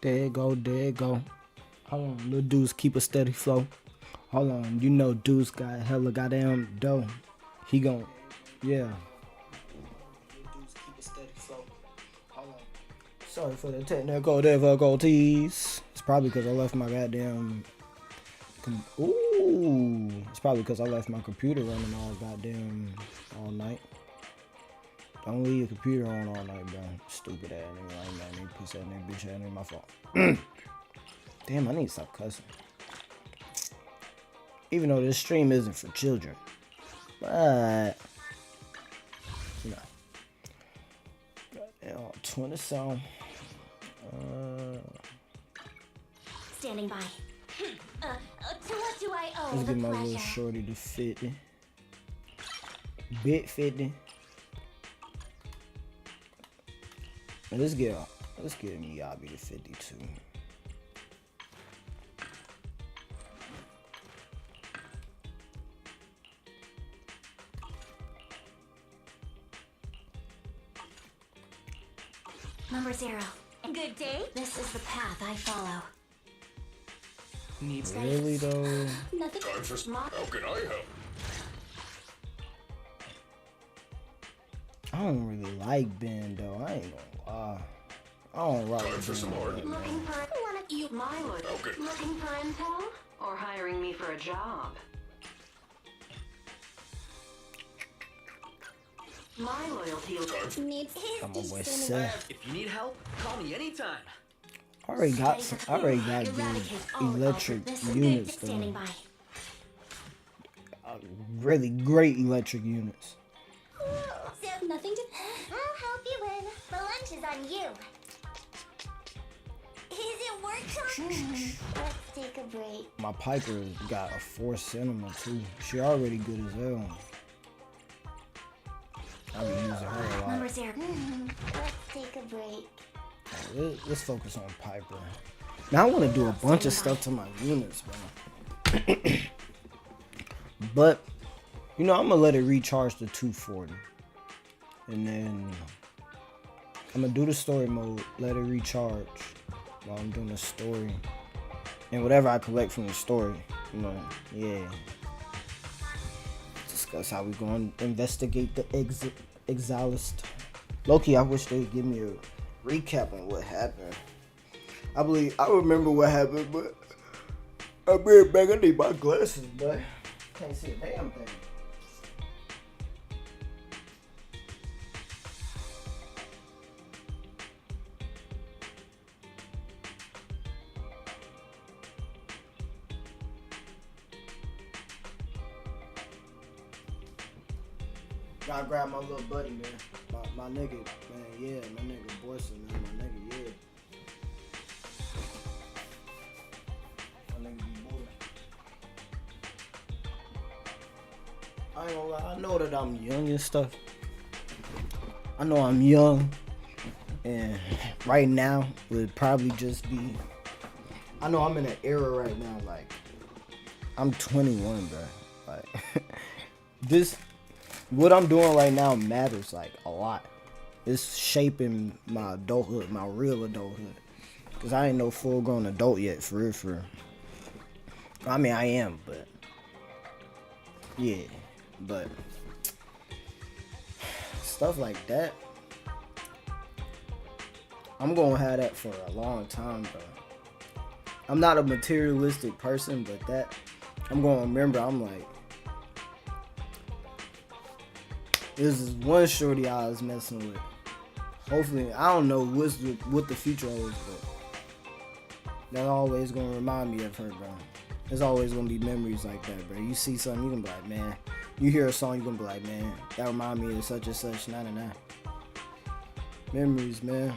There it go, there it go. Hold on, little dudes keep a steady flow. Hold on, you know dudes got hella goddamn dough. He gon' yeah. Dudes keep a steady flow. Hold on. Sorry for the technical difficulties. It's probably because I left my goddamn. Ooh, it's probably because I left my computer running all night. Don't leave your computer on all night, bro. Stupid ass nigga, I ain't mad nigga, piece ass nigga, bitch ass nigga, my fault. Damn, I need to stop cussing. Even though this stream isn't for children, but you know, goddamn, 20 song. Standing by. To what do I owe Let's the get my pleasure? little shorty to 50. Bit 50. And let's get Miyabi to 52. Number 0. Good day. This is the path I follow. Needs Really though? Nothing. Time for some. How can I help? I don't really like Ben though. I ain't gonna lie. I don't rock Time with for Ben some like art. that, man. Looking for one of you. my wood. Okay. Looking for info or hiring me for a job? My loyalty. Needs his I'm a boy standing Seth. If you need help, call me anytime. I already got these Eradicate all electric this is units good standing though. by. Really great electric units. So nothing to. I'll help you win. The lunch is on you. Is it work time? Let's take a break. My Piper got a 4 cinema too. She already good as hell. I be using her a Number lot. 0. Let's take a break. Let's focus on Piper. Now I want to do a bunch of stuff to my units, man. But you know, I'm gonna let it recharge to 240, and then I'm gonna do the story mode, let it recharge while I'm doing the story, and whatever I collect from the story, you know, yeah. Discuss how we gonna investigate the Exilist. Loki, I wish they'd give me a recap on what happened. I remember what happened, but I bring back. I need my glasses, but can't see a damn thing. Gotta grab my little buddy, man. My nigga, man, yeah, my nigga Borson, man, my nigga, yeah. My nigga be boy. I ain't gonna lie, I know that I'm young and stuff. I know I'm young, and right now would probably just be. I know I'm in an era right now, like I'm 21, bro. Like this. What I'm doing right now matters like a lot. It's shaping my adulthood, my real adulthood. Cause I ain't no full grown adult yet, for real, for real. I mean, I am, but yeah, but stuff like that, I'm gonna have that for a long time, bro. I'm not a materialistic person, but that I'm gonna remember. I'm like. This is one shorty I was messing with. Hopefully, I don't know what the future holds, but that always gonna remind me of her, bro. There's always gonna be memories like that, bro. You see something, you gonna be like, man. You hear a song, you gonna be like, man, that remind me of such and such, nah. Memories, man.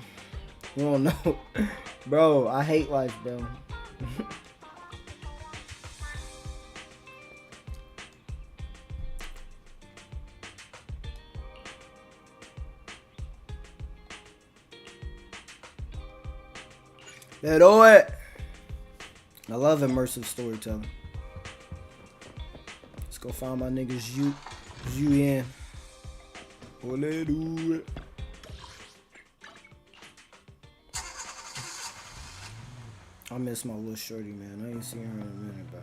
You don't know. Bro, I hate life, bro. Let's do it. I love immersive storytelling. go find my niggas Julian. Ole do it. I miss my little shorty, man. I ain't seen her in a minute, bro.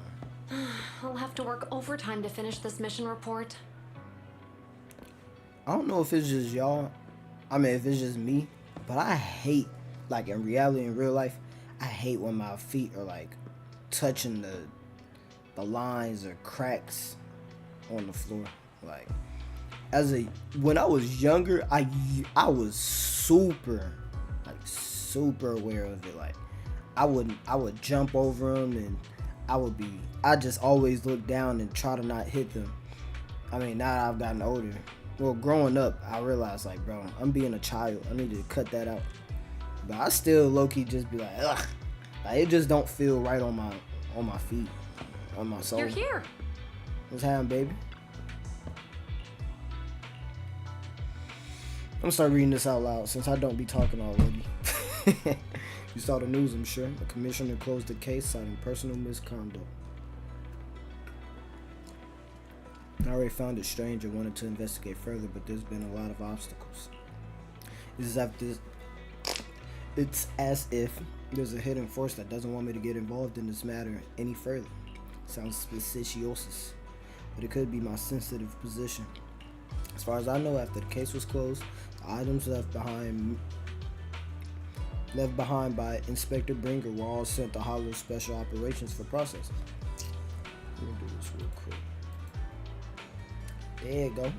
I'll have to work overtime to finish this mission report. I don't know if it's just y'all. I mean, if it's just me. But I hate, like in reality, in real life, I hate when my feet are like touching the lines or cracks on the floor. Like, when I was younger, I was super aware of it. Like, I would jump over them, and I just always look down and try to not hit them. I mean, now that I've gotten older, well, growing up, I realized, like, bro, I'm being a child. I need to cut that out. But I still low-key just be like, ugh. Like, it just don't feel right on my feet, on my soul. You're here. What's happening, baby? I'm gonna start reading this out loud since I don't be talking already. You saw the news, I'm sure. The commissioner closed the case citing personal misconduct. I already found it strange and wanted to investigate further, but there's been a lot of obstacles. It's as if there's a hidden force that doesn't want me to get involved in this matter any further. Sounds suspicious, but it could be my sensitive position. As far as I know, after the case was closed, the items left behind by Inspector Bringer were all sent to Hollow Special Operations for processing. Let me do this real quick. There you go.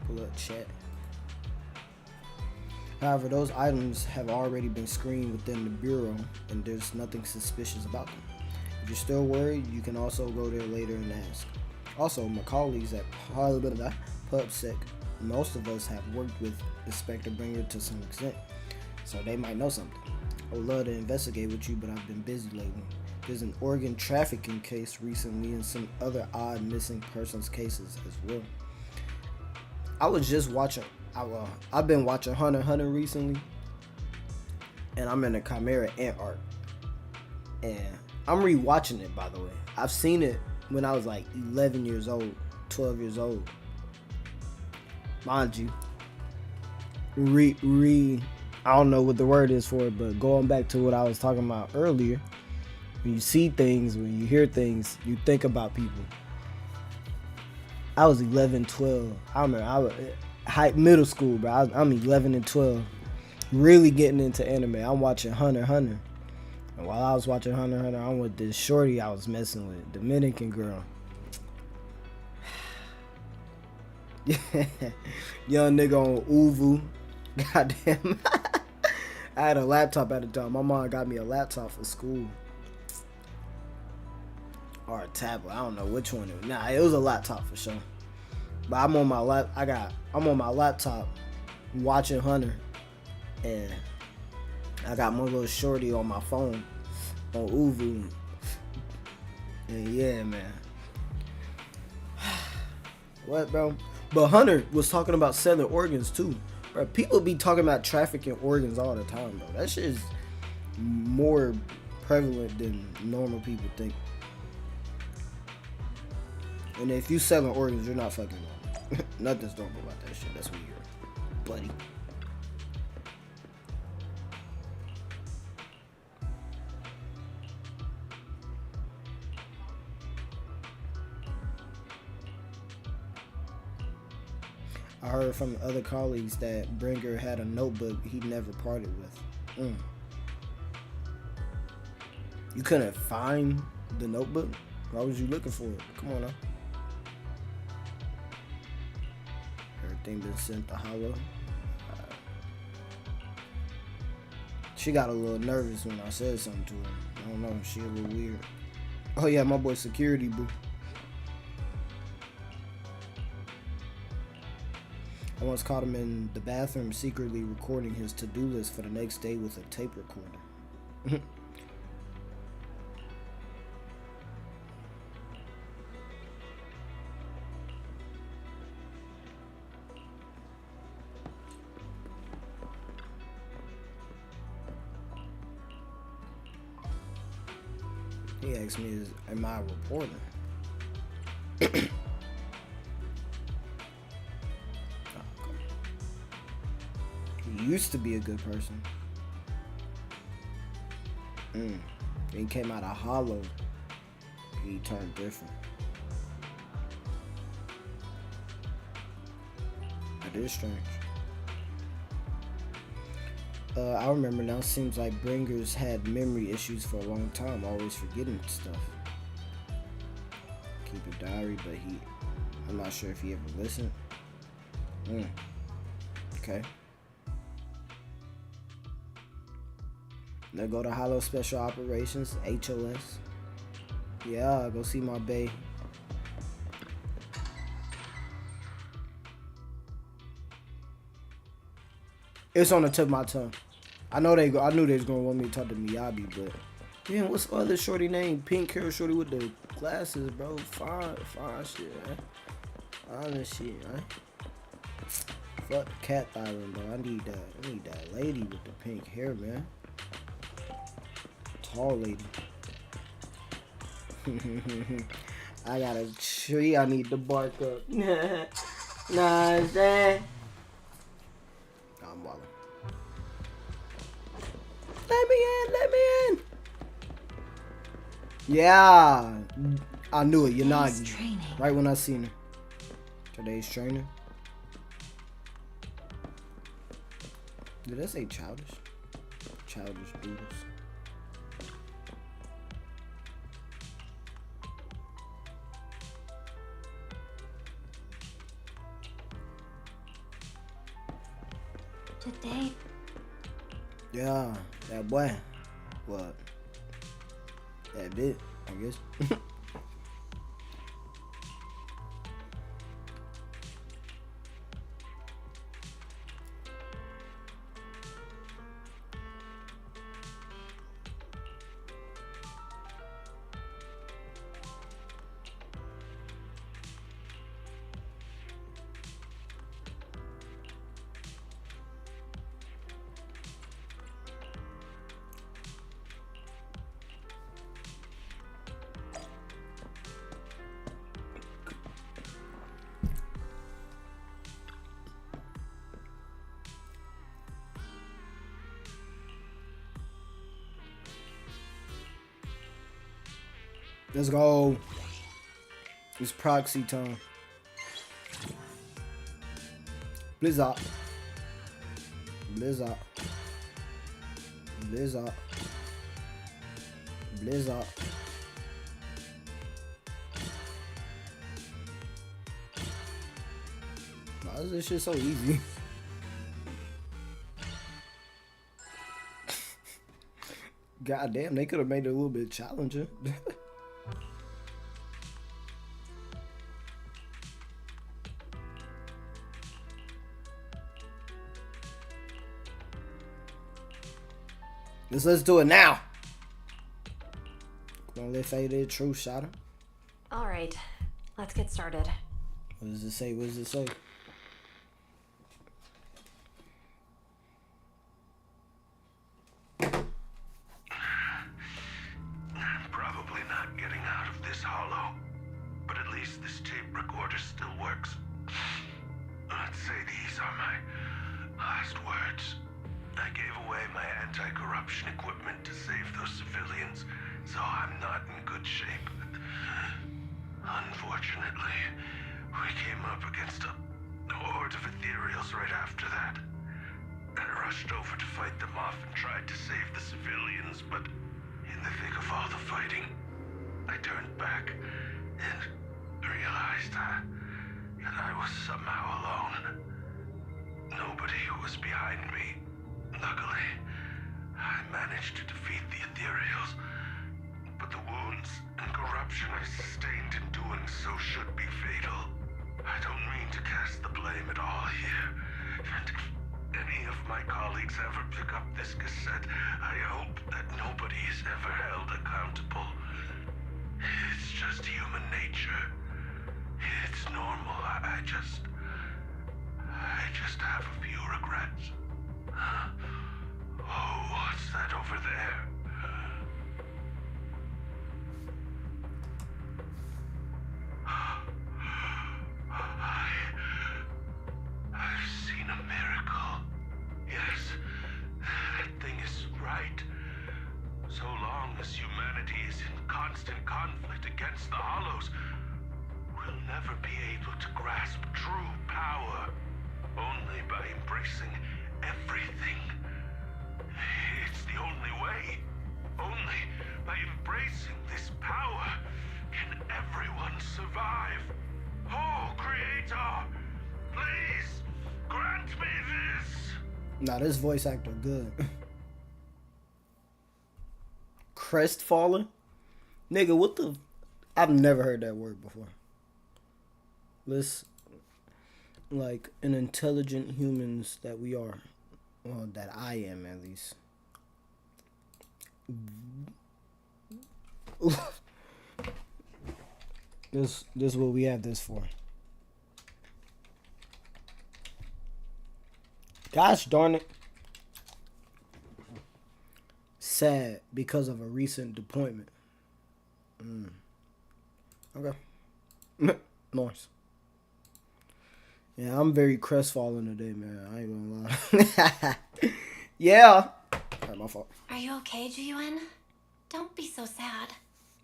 Pull up chat. However, those items have already been screened within the Bureau, and there's nothing suspicious about them. If you're still worried, you can also go there later and ask. Also, my colleagues at PubSec, most of us have worked with Inspector Bringer to some extent, so they might know something. I would love to investigate with you, but I've been busy lately. There's an organ trafficking case recently and some other odd missing persons cases as well. I was just watching, I've been watching Hunter x Hunter recently, and I'm in the Chimera Ant arc, and I'm rewatching it, by the way. I've seen it when I was like 11 years old, 12 years old. Mind you, I don't know what the word is for it, but going back to what I was talking about earlier, when you see things, when you hear things, you think about people. I was 11, 12. I remember I was middle school, bro. I'm 11 and 12. Really getting into anime. I'm watching Hunter x Hunter. And while I was watching Hunter x Hunter, I'm with this shorty I was messing with, Dominican girl. Young nigga on Uvu. Goddamn. I had a laptop at the time. My mom got me a laptop for school. Or a tablet. I don't know which one it was. Nah, it was a laptop for sure. But I'm on my laptop watching Hunter, and I got my little shorty on my phone on Uvu. And yeah, man. What, bro? But Hunter was talking about selling organs too. Bro, people be talking about trafficking organs all the time, bro. That shit is more prevalent than normal people think. And if you selling organs, you're not fucking normal. Nothing's normal about that shit. That's weird, buddy. I heard from other colleagues that Bringer had a notebook he never parted with. You couldn't find the notebook? Why was you looking for it? Come on now. Everything been sent to Hollow. She got a little nervous when I said something to her. I don't know, she a little weird. Oh yeah, my boy Security Boo. I once caught him in the bathroom secretly recording his to-do list for the next day with a tape recorder. He asked me, am I a reporter? used to be a good person. He came out of Hollow. He turned different. That is strange. I remember now. Seems like Bringers had memory issues for a long time, always forgetting stuff. Keep a diary, but I'm not sure if he ever listened. Okay. Now go to Hollow Special Operations, HOS. Yeah, go see my bae. It's on the tip of my tongue. I knew they was gonna want me to talk to Miyabi, but damn, what's the other shorty name? Pink hair shorty with the glasses, bro. Fine shit, man. Honest shit, man. Fuck Cat Island, bro. I need that lady with the pink hair, man. Tall lady. I got a tree I need to bark up. Nah, I'm saying. I'm walling. Let me in. Yeah, I knew it. Yanagi. Right when I seen her. Today's training. Did I say childish? Childish doodles. Today. Yeah, that boy. What? That bit, I guess. Let's go. It's proxy time. Blizzard. Blizzard. Blizzard. Blizzard. Why is this shit so easy? God damn, they could have made it a little bit challenging. Let's do it now. Come on, let's fade it. True shot him. All right, let's get started. What does it say? What does it say? Probably not getting out of this hollow, but at least this tape recorder still works. Let's say these are my last words. I gave away my anti-corruption equipment to save those civilians, so I'm not in good shape. Unfortunately, we came up against a horde of ethereals right after that. I rushed over to fight them off and tried to save the civilians, but in the thick of all the fighting, I turned back and realized that I was somehow alone. Nobody was behind me. Luckily, I managed to defeat the ethereals, but the wounds and corruption I sustained in doing so should be fatal. I don't mean to cast the blame at all here, and if any of my colleagues ever pick up this cassette, I hope that nobody is ever held accountable. It's just human nature. It's normal. I just have a few regrets. Oh, what's that over there? I've seen a miracle. Yes, constant conflict against the Hollows will never be able to grasp true power. Only by embracing everything. It's the only way. Only by embracing this power can everyone survive. Oh, Creator, please grant me this. Nah, this voice actor good. Crestfallen? Nigga, what the... I've never heard that word before. Let's... Like, an intelligent humans that we are. Well, that I am, at least. This is what we have this for. Gosh darn it. Sad because of a recent disappointment. Okay. Nice. Yeah, I'm very crestfallen today, man. I ain't gonna lie. Yeah. Alright, my fault. Are you okay, Ji-Yuen? Don't be so sad.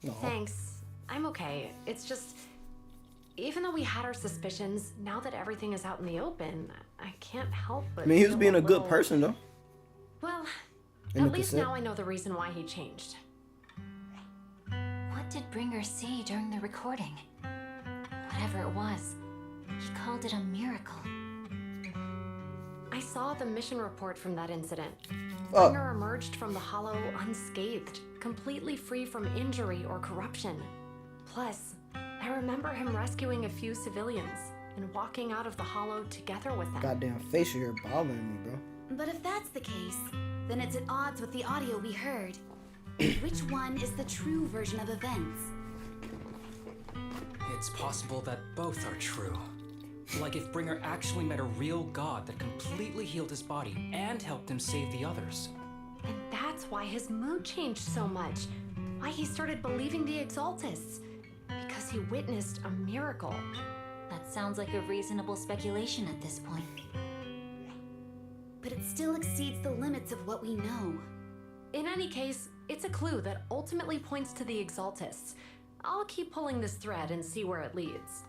No. Thanks. I'm okay. It's just... Even though we had our suspicions, now that everything is out in the open, I can't help but... I mean, he was feel being a good little- person, though. Well, In the at least cassette. now I know the reason why he changed. What did Bringer see during the recording? Whatever it was, he called it a miracle. I saw the mission report from that incident. Oh. Bringer emerged from the Hollow unscathed, completely free from injury or corruption. Plus, I remember him rescuing a few civilians and walking out of the Hollow together with them. Goddamn face of here bothering me, bro. But if that's the case, then it's at odds with the audio we heard. Which one is the true version of events? It's possible that both are true. Like if Bringer actually met a real god that completely healed his body and helped him save the others. And that's why his mood changed so much. Why he started believing the Exaltists. Because he witnessed a miracle. That sounds like a reasonable speculation at this point. But it still exceeds the limits of what we know. In any case, it's a clue that ultimately points to the Exaltists. I'll keep pulling this thread and see where it leads.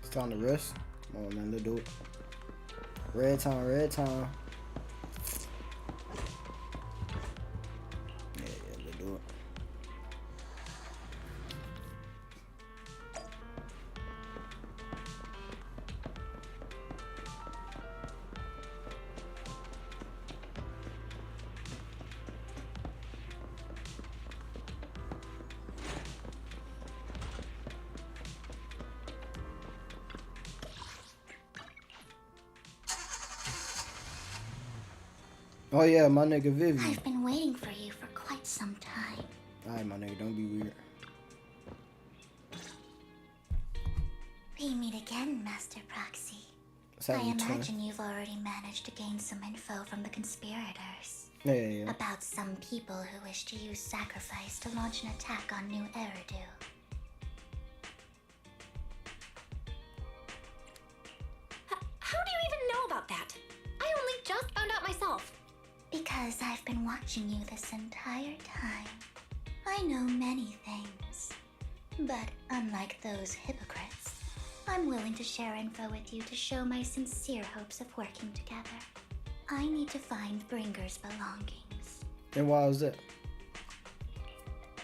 It's time to rest. Come on, man, let's do it. Red time, red time. Yeah, let's do it. Oh yeah, my nigga Vivi. I've been waiting for you for quite some time. Alright, my nigga, don't be weird. We meet again, Master Proxy. That's how I you turn. imagine you've already managed to gain some info from the conspirators. Yeah. About some people who wish to use sacrifice to launch an attack on New Eridu. How do you even know about that? I only just found out myself. Because I've been watching you this entire time. I know many things. But unlike those hypocrites, I'm willing to share info with you to show my sincere hopes of working together. I need to find Bringer's belongings. And why was that?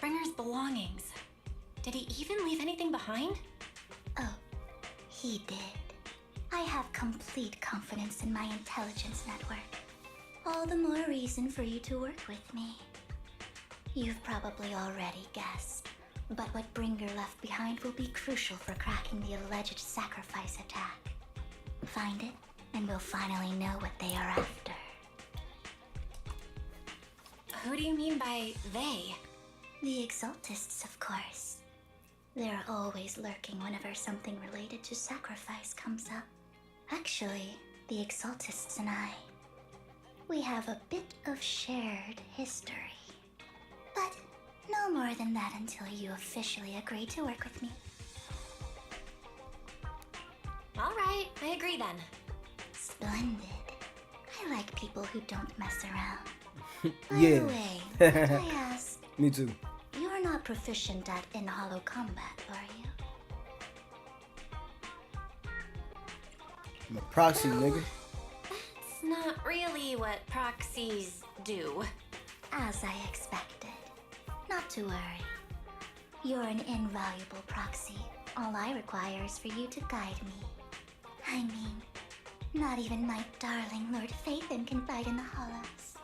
Bringer's belongings. Did he even leave anything behind? Oh, he did. I have complete confidence in my intelligence network. All the more reason for you to work with me. You've probably already guessed, but what Bringer left behind will be crucial for cracking the alleged sacrifice attack. Find it, and we'll finally know what they are after. Who do you mean by they? The Exaltists, of course. They're always lurking whenever something related to sacrifice comes up. Actually, the Exaltists and I, we have a bit of shared history. But no more than that until you officially agree to work with me. All right, I agree then. Splendid. I like people who don't mess around. By Yeah. the way, might I ask, Me too. you're not proficient at in-hollow combat, are you? I'm a proxy, nigga. It's not really what proxies do. As I expected. Not to worry. You're an invaluable proxy. All I require is for you to guide me. I mean, not even my darling Lord Phaethon can fight in the hollows.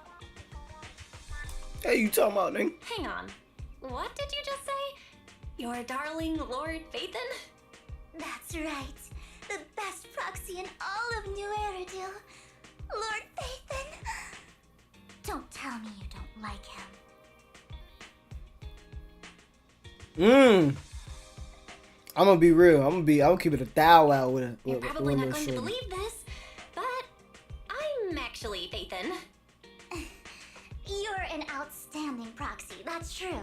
Hey, you talking about, nigga? Hang on. What did you just say? Your darling Lord Phaethon? That's right. The best proxy in all of New Aerodil. Lord Phaethon. Don't tell me you don't like him. I'm gonna be real. I'm gonna keep it a thou out with it. You're probably not going to believe this, but I'm actually Phaethon. You're an outstanding proxy, that's true.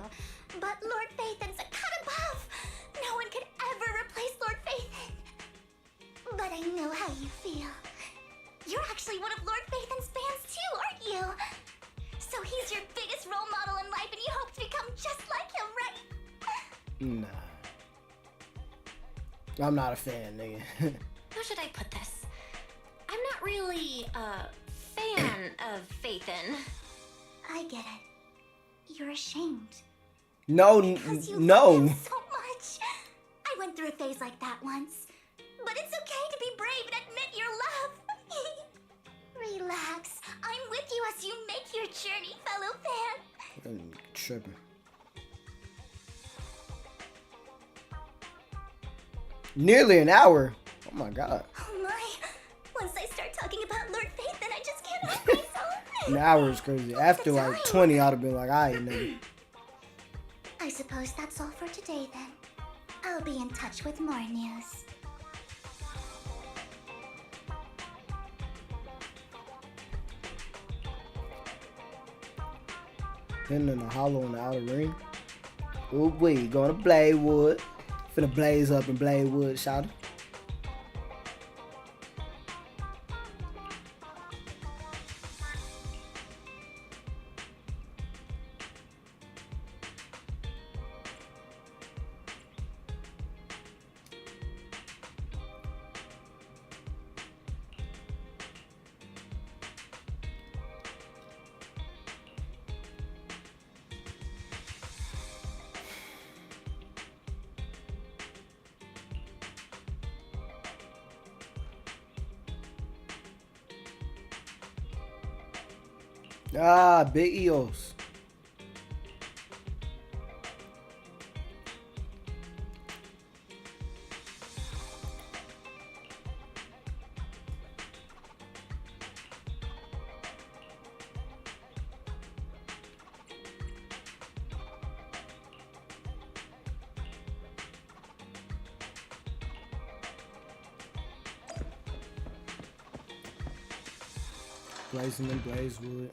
But Lord Phaethon's a cut above. No one could ever replace Lord Phaethon. But I know how you feel. You're actually one of Lord Phaethon's fans too, aren't you? So he's your biggest role model in life and you hope to become just like him, right? Nah. I'm not a fan, nigga. How should I put this? I'm not really a fan of Phaethon. I get it. You're ashamed. No, Because you no. love him so much. I went through a phase like that once. But it's okay to be brave and admit your love. Relax. I'm with you as you make your journey, fellow fan. I'm tripping. Nearly an hour. Oh my god. Oh my. Once I start talking about Lord Phaethon, I just can't help myself. An hour is crazy. After like 20, I'd have been like, alright, nigga. I suppose that's all for today then. I'll be in touch with more news. Then in the hollow in the outer ring. Ooh, wait, going to Bladewood. Finna blaze up in Bladewood, shout it. Ah, Big Eos. Blazing in Blazewood.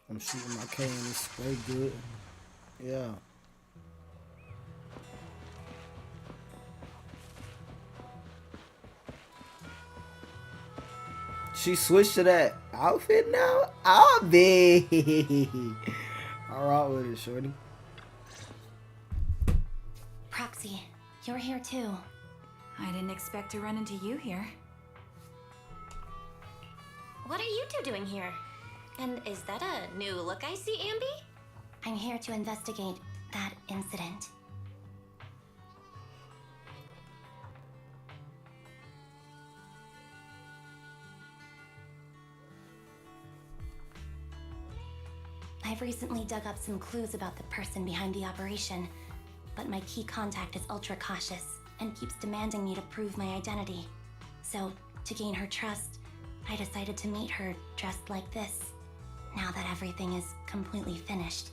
I'm shooting my K and it's spray good. Yeah. She switched to that outfit now? I'll be. Alright with it, shorty. Proxy, you're here too. I didn't expect to run into you here. What are you two doing here? And is that a new look I see, Ambi? I'm here to investigate that incident. I've recently dug up some clues about the person behind the operation, but my key contact is ultra cautious and keeps demanding me to prove my identity. So, to gain her trust, I decided to meet her dressed like this. Now that everything is completely finished,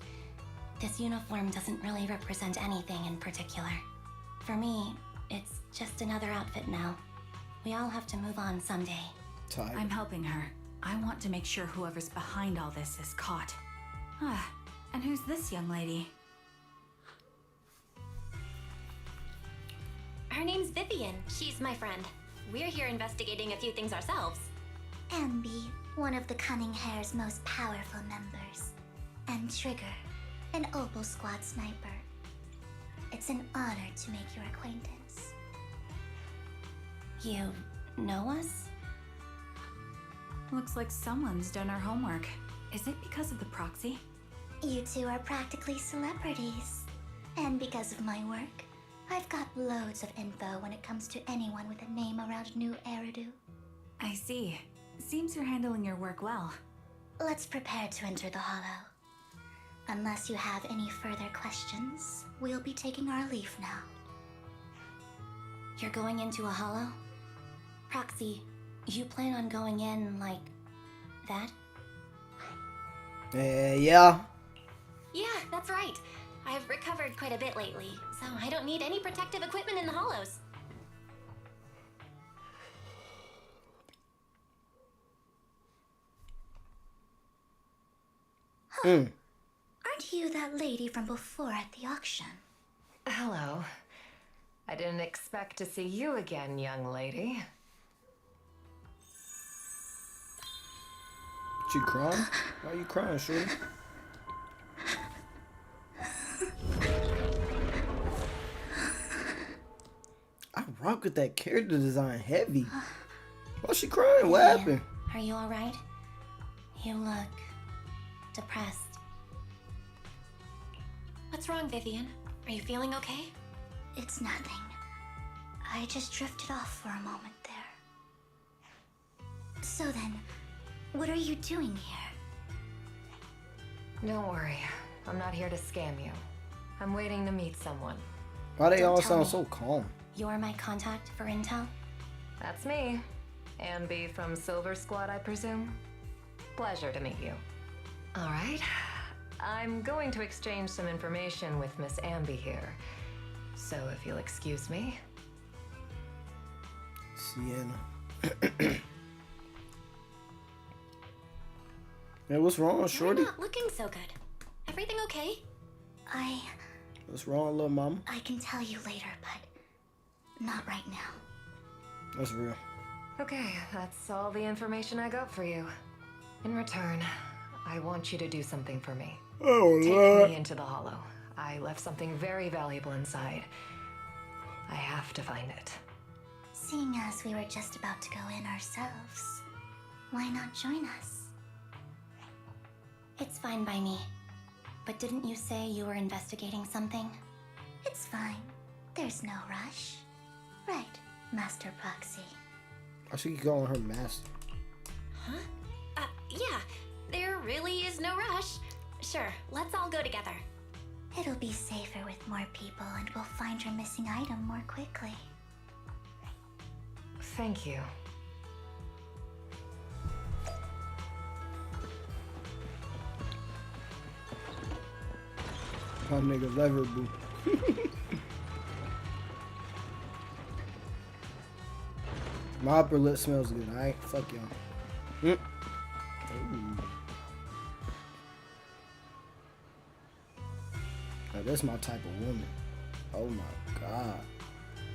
this uniform doesn't really represent anything in particular. For me, it's just another outfit now. We all have to move on someday. Tight. I'm helping her. I want to make sure whoever's behind all this is caught. Ah, and who's this young lady? Her name's Vivian. She's my friend. We're here investigating a few things ourselves. Ambi, one of the Cunning Hair's most powerful members. And Trigger, an Opal Squad sniper. It's an honor to make your acquaintance. You know us? Looks like someone's done our homework. Is it because of the proxy? You two are practically celebrities. And because of my work, I've got loads of info when it comes to anyone with a name around New Eridu. I see. Seems you're handling your work well. Let's prepare to enter the Hollow. Unless you have any further questions, we'll be taking our leave now. You're going into a hollow? Proxy, you plan on going in like that? Yeah. Yeah, that's right. I've recovered quite a bit lately, so I don't need any protective equipment in the hollows. Aren't you that lady from before at the auction? Hello. I didn't expect to see you again, young lady. You crying? Why are you crying, shorty? I rock with that character design heavy. Why's she crying? What happened? Are you alright? You look depressed. What's wrong, Vivian? Are you feeling okay? It's nothing. I just drifted off for a moment there. So then, what are you doing here? Don't worry. I'm not here to scam you. I'm waiting to meet someone. Why they Don't all tell sound me. so calm? You're my contact for intel? That's me. Ambi from Silver Squad, I presume? Pleasure to meet you. All right. I'm going to exchange some information with Miss Ambi here. So if you'll excuse me. Sienna. Hey, what's wrong, shorty? You're not looking so good. Everything okay? What's wrong, little mama? I can tell you later, but not right now. That's real. Okay, that's all the information I got for you. In return, I want you to do something for me. Oh, Take me into the Hollow. I left something very valuable inside. I have to find it. Seeing as we were just about to go in ourselves, why not join us? It's fine by me. But didn't you say you were investigating something? It's fine. There's no rush. Right, Master Proxy. I should keep calling her master. Huh? Yeah. There really is no rush. Sure, let's all go together. It'll be safer with more people and we'll find your missing item more quickly. Thank you. My nigga lever boo. My upper lip smells good, alright? Fuck y'all. Ooh. Now, that's my type of woman. Oh my god.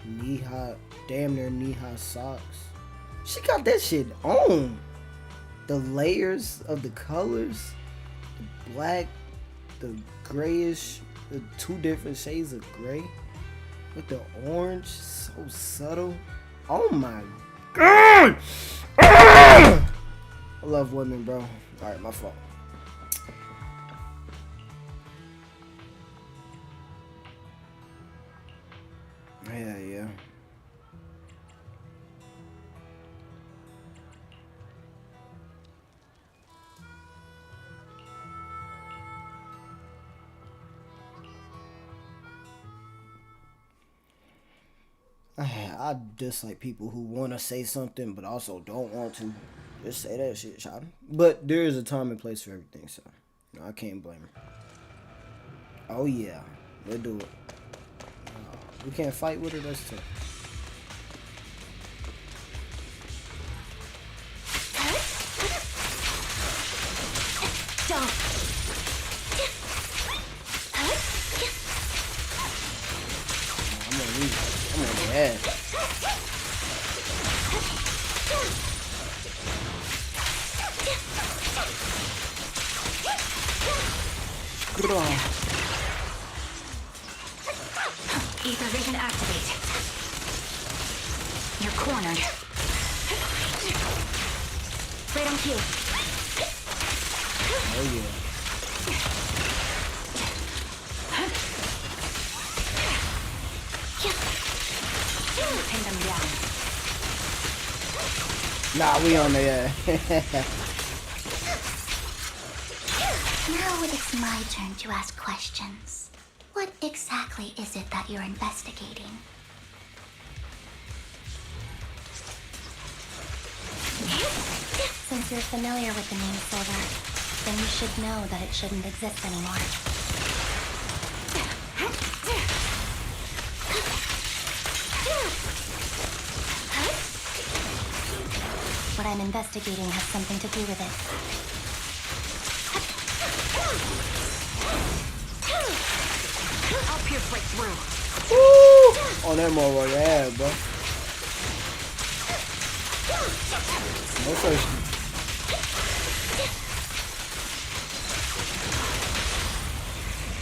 Knee-high, damn near knee-high socks. She got that shit on. The layers of the colors, the black, the grayish, the two different shades of gray with the orange, so subtle. Oh my god! I love women, bro. Alright, my fault. Yeah. I dislike people who want to say something but also don't want to. Just say that shit, child. But there is a time and place for everything, so I can't blame her. Oh yeah, we'll do it. We can't fight with her, that's tough. I'm on the ass. Ether vision activate. You're cornered. Right on cue. Oh yeah. Pin them down. Nah, we on there. Now it's my turn to ask questions. What exactly is it that you're investigating? Since you're familiar with the name Silver, then you should know that it shouldn't exist anymore. What I'm investigating has something to do with it. I'll pierce right through. Woo! On that more yeah, bro. No question.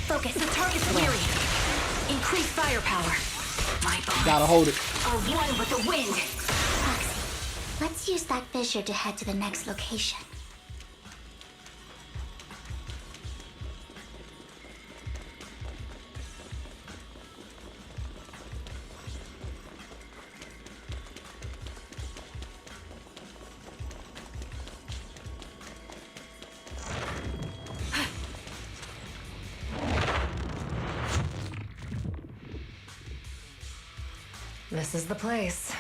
Focus. The target's weary. Increase firepower. My bones Gotta hold it. are one with the wind. Foxy, let's use that fissure to head to the next location. This is the place.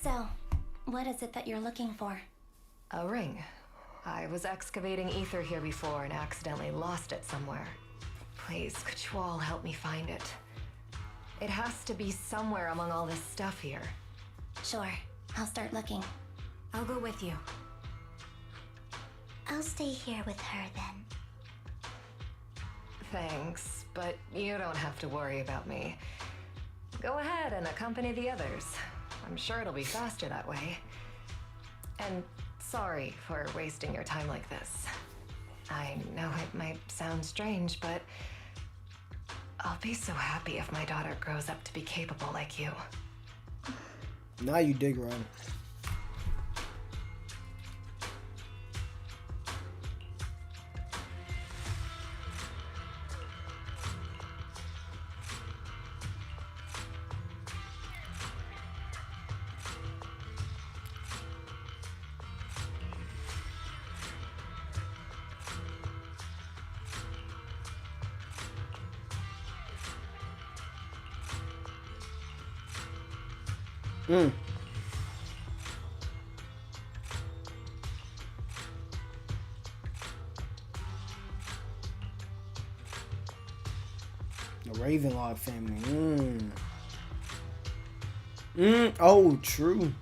So, what is it that you're looking for? A ring. I was excavating ether here before and accidentally lost it somewhere. Please, could you all help me find it? It has to be somewhere among all this stuff here. Sure, I'll start looking. I'll go with you. I'll stay here with her then. Thanks, but you don't have to worry about me. Go ahead and accompany the others. I'm sure it'll be faster that way. And sorry for wasting your time like this. I know it might sound strange, but I'll be so happy if my daughter grows up to be capable like you. Now you dig around. Mm. The Ravenlock family. Oh, true.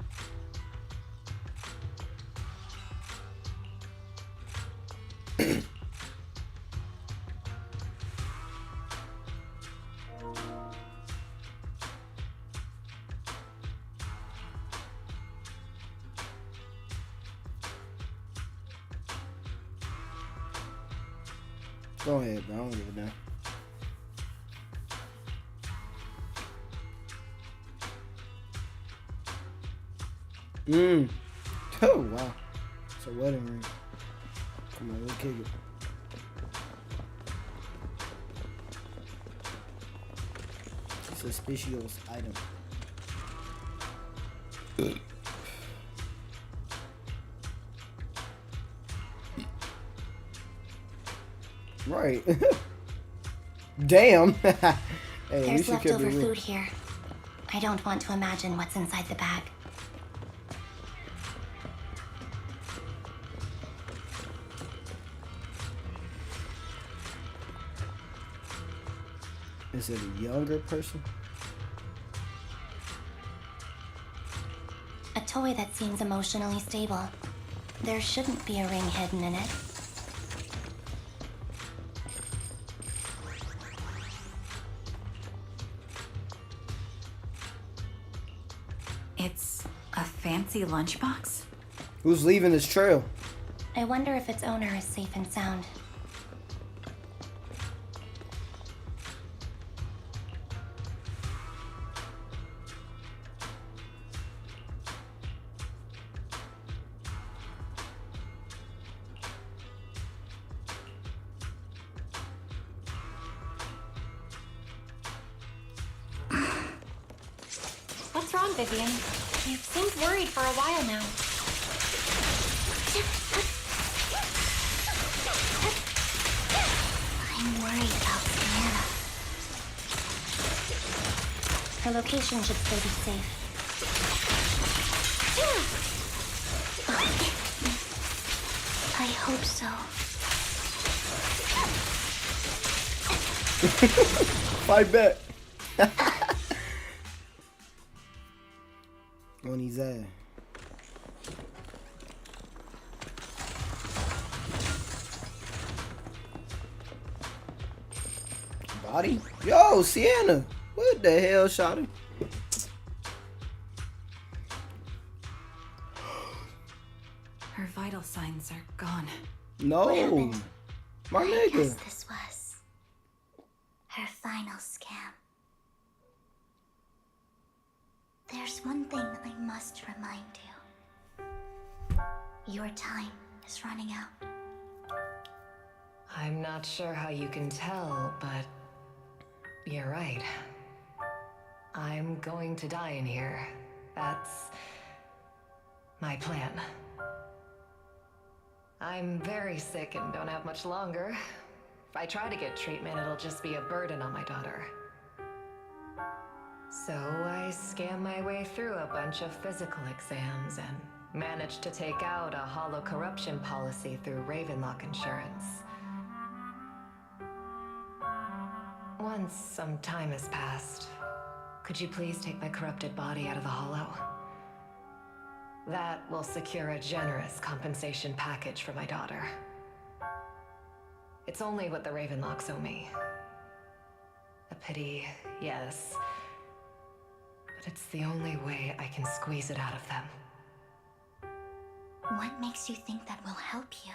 Go ahead, bro. I don't give a damn. Oh, wow. It's a wedding ring. Come on, we'll kick it. Suspicious item. Right. Damn. Hey, There's leftover food here. I don't want to imagine what's inside the bag. Is it a younger person? A toy that seems emotionally stable. There shouldn't be a ring hidden in it. It's a fancy lunchbox? Who's leaving this trail? I wonder if its owner is safe and sound. What's wrong, Vivian? You've seemed worried for a while now. I'm worried about Sienna. Her location should still be safe. I hope so. Fight back. On his ass. Body? Yo, Sienna. What the hell, shawty? Her vital signs are gone. No. My I guess nigga. this was her final scam. There's one thing I must remind you. Your time is running out. I'm not sure how you can tell, but you're right. I'm going to die in here. That's my plan. I'm very sick and don't have much longer. If I try to get treatment, it'll just be a burden on my daughter. So I scam my way through a bunch of physical exams and managed to take out a hollow corruption policy through Ravenlock Insurance. Once some time has passed, could you please take my corrupted body out of the hollow? That will secure a generous compensation package for my daughter. It's only what the Ravenlocks owe me. A pity, yes. But it's the only way I can squeeze it out of them. What makes you think that will help you?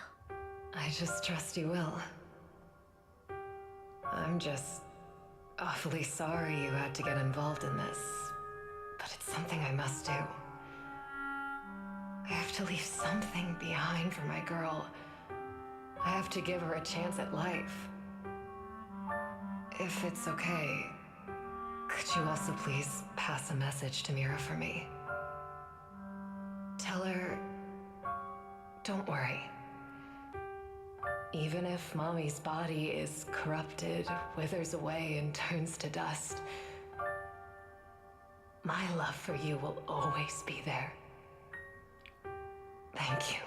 I just trust you will. I'm just awfully sorry you had to get involved in this, but it's something I must do. I have to leave something behind for my girl. I have to give her a chance at life. If it's okay, could you also please pass a message to Mira for me? Tell her, don't worry. Even if Mommy's body is corrupted, withers away, and turns to dust, my love for you will always be there. Thank you.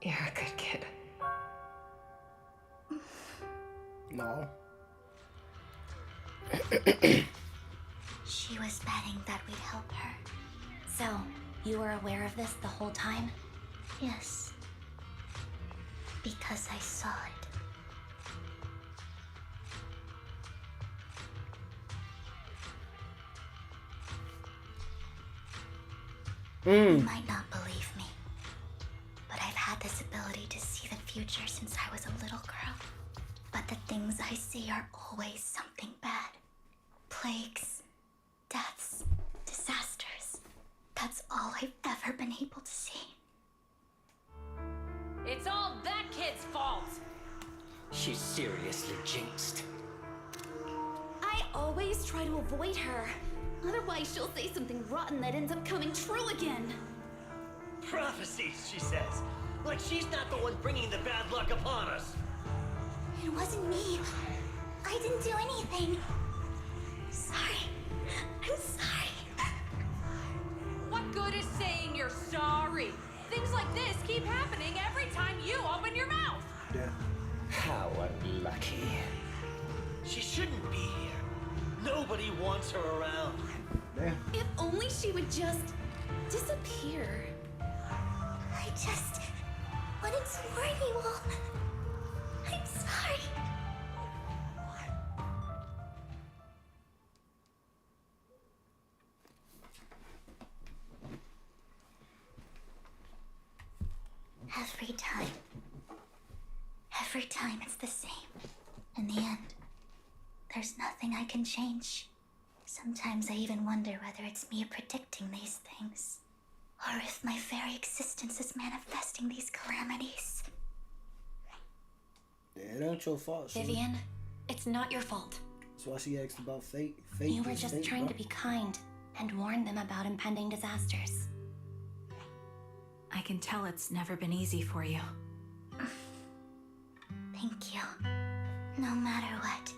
You're a good kid. No. She was betting that we'd help her. So, you were aware of this the whole time? Yes. Because I saw it. You might not believe me, but I've had this ability to see the future since I was a little girl. But the things I see are always something bad. Plagues, deaths, disasters. That's all I've ever been able to see. It's all that kid's fault! She's seriously jinxed. I always try to avoid her. Otherwise, she'll say something rotten that ends up coming true again. Prophecies, she says. Like she's not the one bringing the bad luck upon us. It wasn't me. I didn't do anything. Sorry. I'm sorry. What good is saying you're sorry? Things like this keep happening every time you open your mouth. Yeah. How unlucky. She shouldn't be here. Nobody wants her around. Damn. If only she would just disappear. I just wanted to warn you all. I'm sorry. Every time it's the same. In the end, there's nothing I can change. Sometimes I even wonder whether it's me predicting these things, or if my very existence is manifesting these calamities. Yeah, it ain't your fault, Shane. Vivian, it's not your fault. That's why she asked about fate. You were just trying to be kind and warn them about impending disasters. I can tell it's never been easy for you. Thank you. No matter what.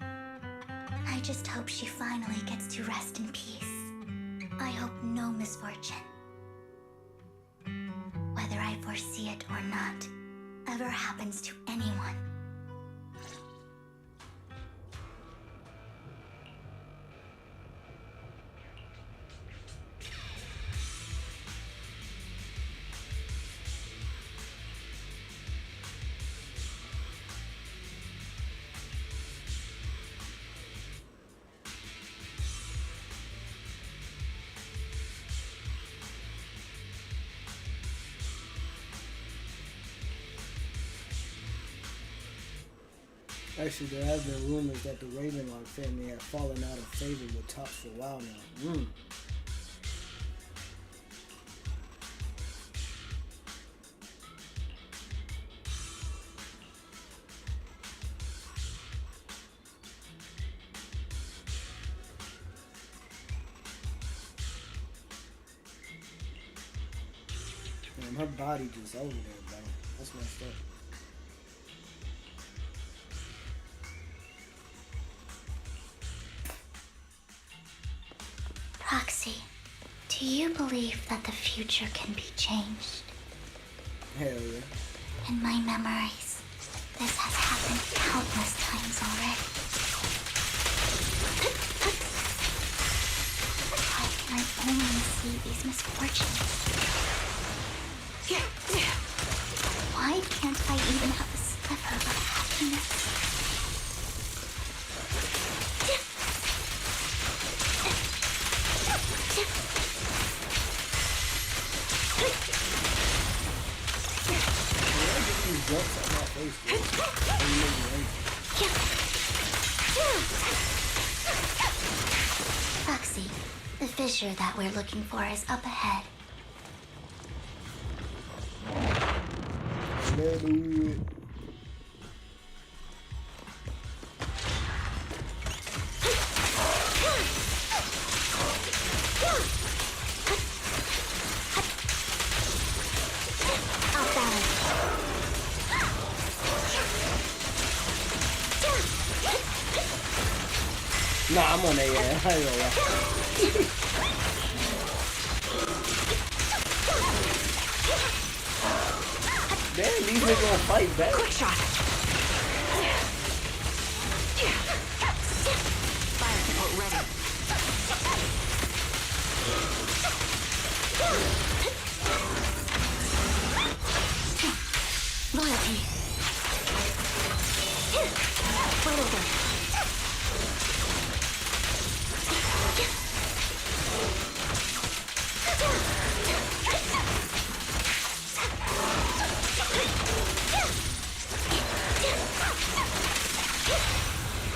I just hope she finally gets to rest in peace. I hope no misfortune, whether I foresee it or not, ever happens to anyone. Actually, there have been rumors that the Ravenlock family have fallen out of favor with Topps for a while now. Damn, her body just over there, bro. That's messed up. Roxy, do you believe that the future can be changed? Hell yeah. In my memories, this has happened countless times already. Why can I only see these misfortunes? Why can't I even have a sliver of happiness? Roxy, the fissure that we're looking for is up ahead. Nah, I'm on that, yeah. I ain't gonna lie. Damn, these niggas gonna fight back. Quick shot. Fire support ready. Loyalty. Right over.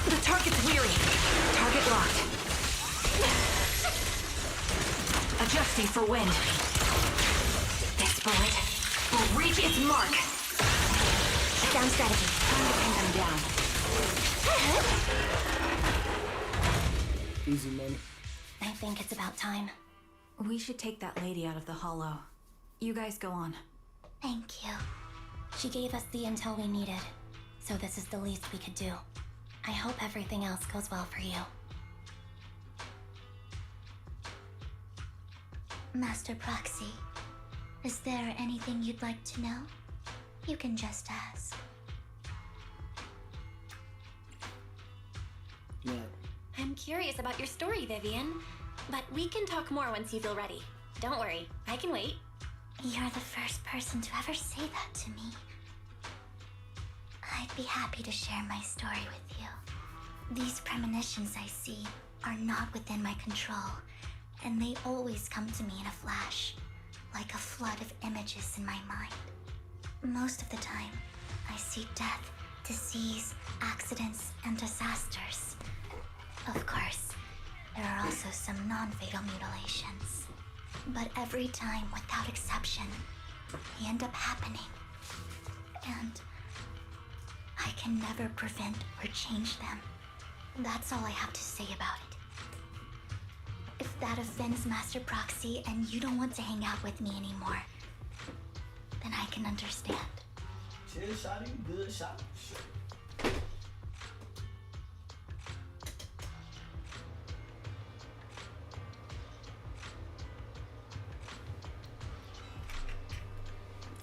The target's weary. Target locked. Adjusting for wind. This bullet will reach its mark. Down strategy. Time to pin them down. Easy money. I think it's about time. We should take that lady out of the hollow. You guys go on. Thank you. She gave us the intel we needed, so this is the least we could do. I hope everything else goes well for you. Master Proxy, is there anything you'd like to know? You can just ask. Yeah. I'm curious about your story, Vivian. But we can talk more once you feel ready. Don't worry, I can wait. You're the first person to ever say that to me. I'd be happy to share my story with you. These premonitions I see are not within my control, and they always come to me in a flash. like a flood of images in my mind. Most of the time, I see death, disease, accidents, and disasters. Of course, there are also some non-fatal mutilations. But every time, without exception, they end up happening. And I can never prevent or change them. That's all I have to say about it. If that offends Master Proxy and you don't want to hang out with me anymore, then I can understand. Chill, shawty, you good, shot.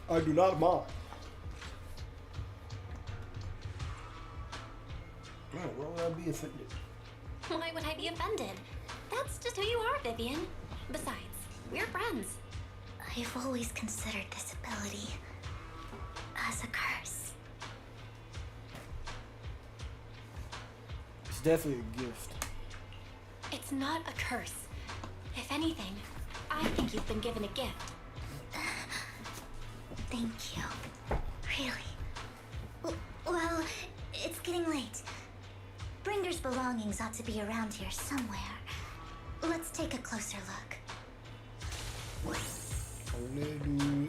I do not mind. Man, why would I be offended? Why would I be offended? That's just who you are, Vivian. Besides, we're friends. I've always considered this ability as a curse. It's definitely a gift. It's not a curse. If anything, I think you've been given a gift. Thank you. Really? Well, it's getting late. Bringer's belongings ought to be around here somewhere. Let's take a closer look.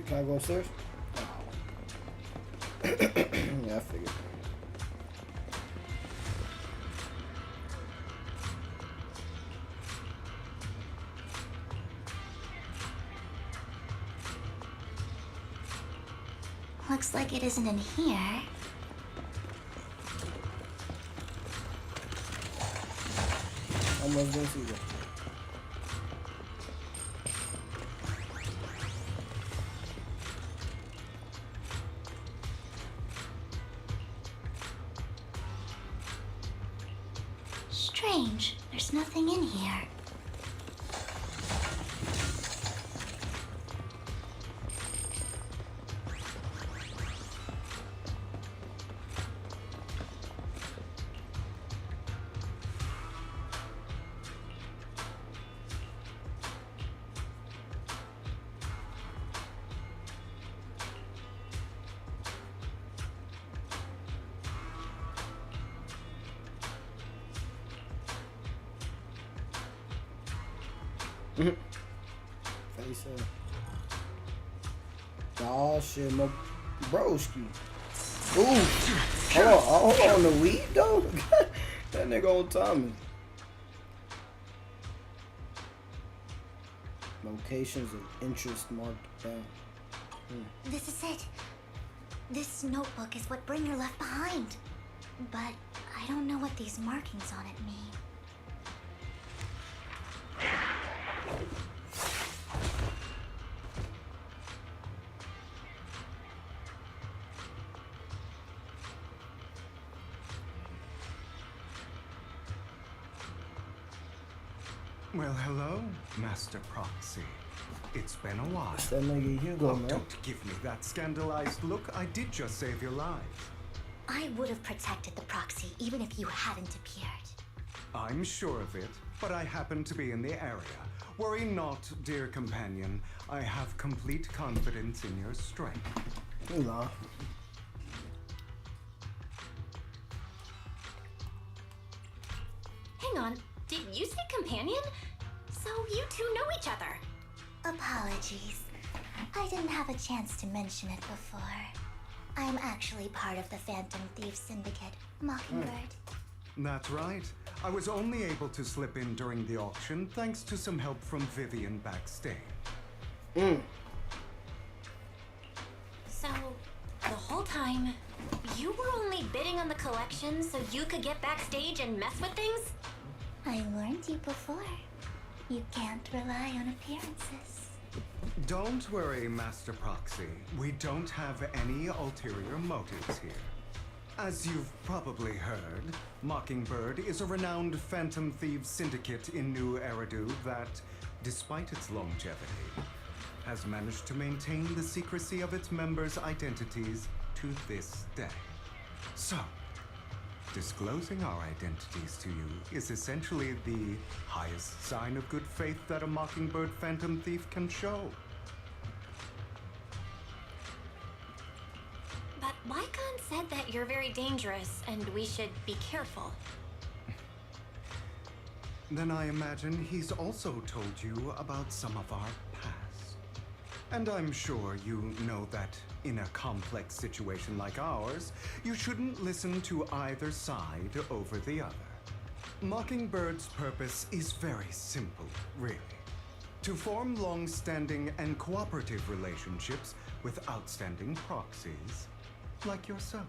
Can I go upstairs? Yeah, I figured. Looks like it isn't in here. Almost didn't see that. Strange. There's nothing in here. Face up. Oh shit, my broski. Ooh, hold on, the weed though. That nigga on Tommy. Locations of interest marked down. This is it. This notebook is what Bringer left behind. But I don't know what these markings on it mean. Well, hello, Master Proxy. It's been a while. It's that nigga Hugo, man. Don't give me that scandalized look. I did just save your lives. I would have protected the proxy even if you hadn't appeared. I'm sure of it, but I happen to be in the area. Worry not, dear companion. I have complete confidence in your strength. Nah. Hang on, did you say companion? So you two know each other? Apologies. I didn't have a chance to mention it before. I'm actually part of the Phantom Thieves Syndicate, Mockingbird. That's right. I was only able to slip in during the auction thanks to some help from Vivian backstage. So, the whole time, you were only bidding on the collection so you could get backstage and mess with things? I warned you before. You can't rely on appearances. Don't worry, Master Proxy. We don't have any ulterior motives here. As you've probably heard, Mockingbird is a renowned Phantom Thieves syndicate in New Eridu that, despite its longevity, has managed to maintain the secrecy of its members' identities to this day. So, disclosing our identities to you is essentially the highest sign of good faith that a Mockingbird Phantom Thief can show. Lycon said that you're very dangerous and we should be careful. Then I imagine he's also told you about some of our past. And I'm sure you know that in a complex situation like ours, you shouldn't listen to either side over the other. Mockingbird's purpose is very simple, really. To form long-standing and cooperative relationships with outstanding proxies like yourself.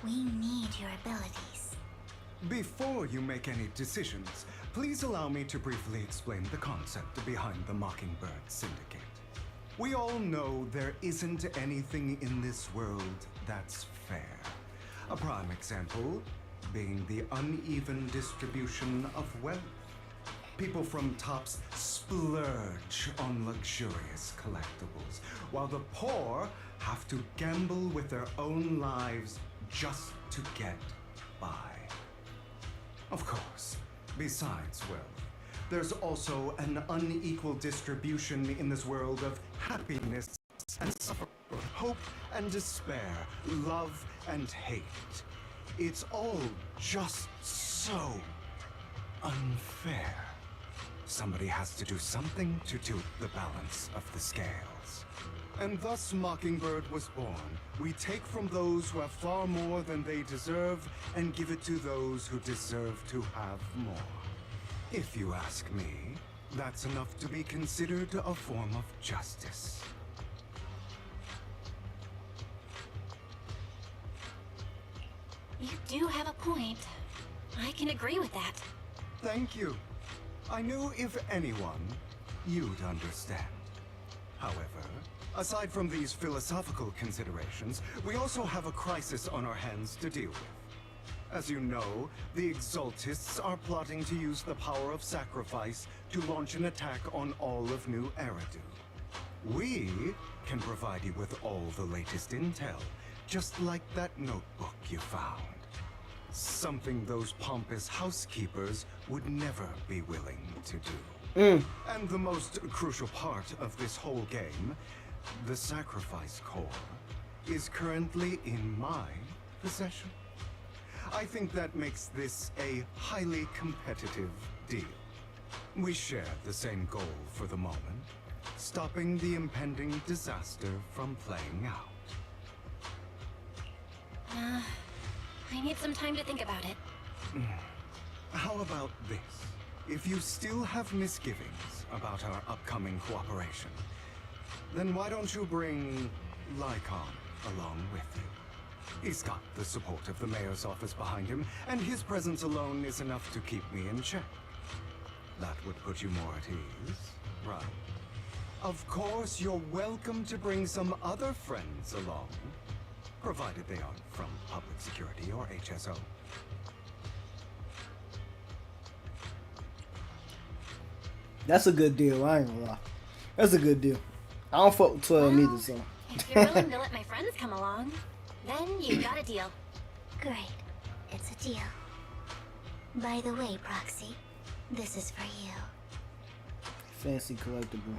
We need your abilities. Before you make any decisions, please allow me to briefly explain the concept behind the Mockingbird Syndicate. We all know there isn't anything in this world that's fair. A prime example being the uneven distribution of wealth. People from tops splurge on luxurious collectibles, while the poor have to gamble with their own lives just to get by. Of course, besides wealth, there's also an unequal distribution in this world of happiness and suffering, hope and despair, love and hate. It's all just so unfair. Somebody has to do something to tilt the balance of the scales. And thus Mockingbird was born. We take from those who have far more than they deserve and give it to those who deserve to have more. If you ask me, that's enough to be considered a form of justice. You do have a point. I can agree with that. Thank you. I knew if anyone, you'd understand. However, aside from these philosophical considerations, we also have a crisis on our hands to deal with. As you know, the Exaltists are plotting to use the power of sacrifice to launch an attack on all of New Eridu. We can provide you with all the latest intel, just like that notebook you found. Something those pompous housekeepers would never be willing to do. And the most crucial part of this whole game, the sacrifice core, is currently in my possession. I think that makes this a highly competitive deal. We share the same goal for the moment, stopping the impending disaster from playing out. I need some time to think about it. How about this? If you still have misgivings about our upcoming cooperation, then why don't you bring Lycon along with you? He's got the support of the mayor's office behind him, and his presence alone is enough to keep me in check. That would put you more at ease, right? Of course, you're welcome to bring some other friends along, provided they aren't from public security or HSO. That's a good deal, I ain't gonna lie. That's a good deal. I don't fuck with 12 either, so. If you're willing to let my friends come along, then you got a deal. Great. It's a deal. By the way, Proxy, this is for you. Fancy collectible.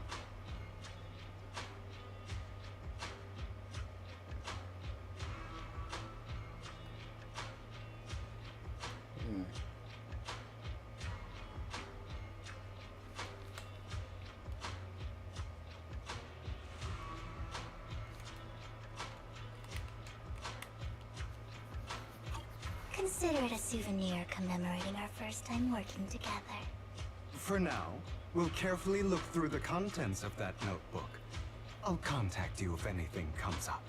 Consider it a souvenir commemorating our first time working together. For now, we'll carefully look through the contents of that notebook. I'll contact you if anything comes up.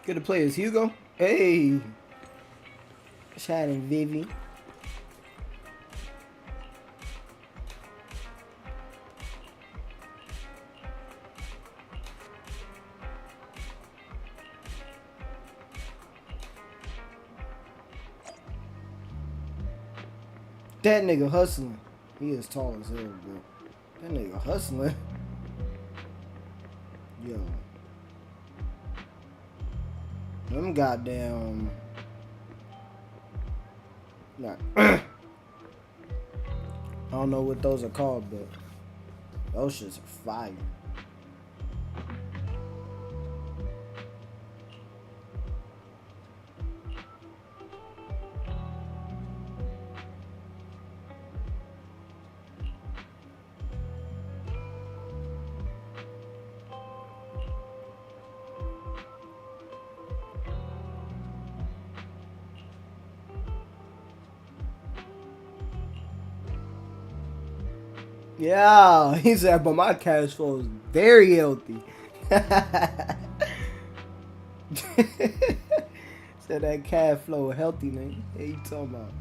Get to play as Hugo. Hey, Shining Vivi. That nigga hustling. He is tall as hell, but that nigga hustling. Yo. Them goddamn. Nah. I don't know what those are called, but those shits are fire. Yeah, he said, but my cash flow is very healthy. Said that cash flow healthy, nigga. What you talking about?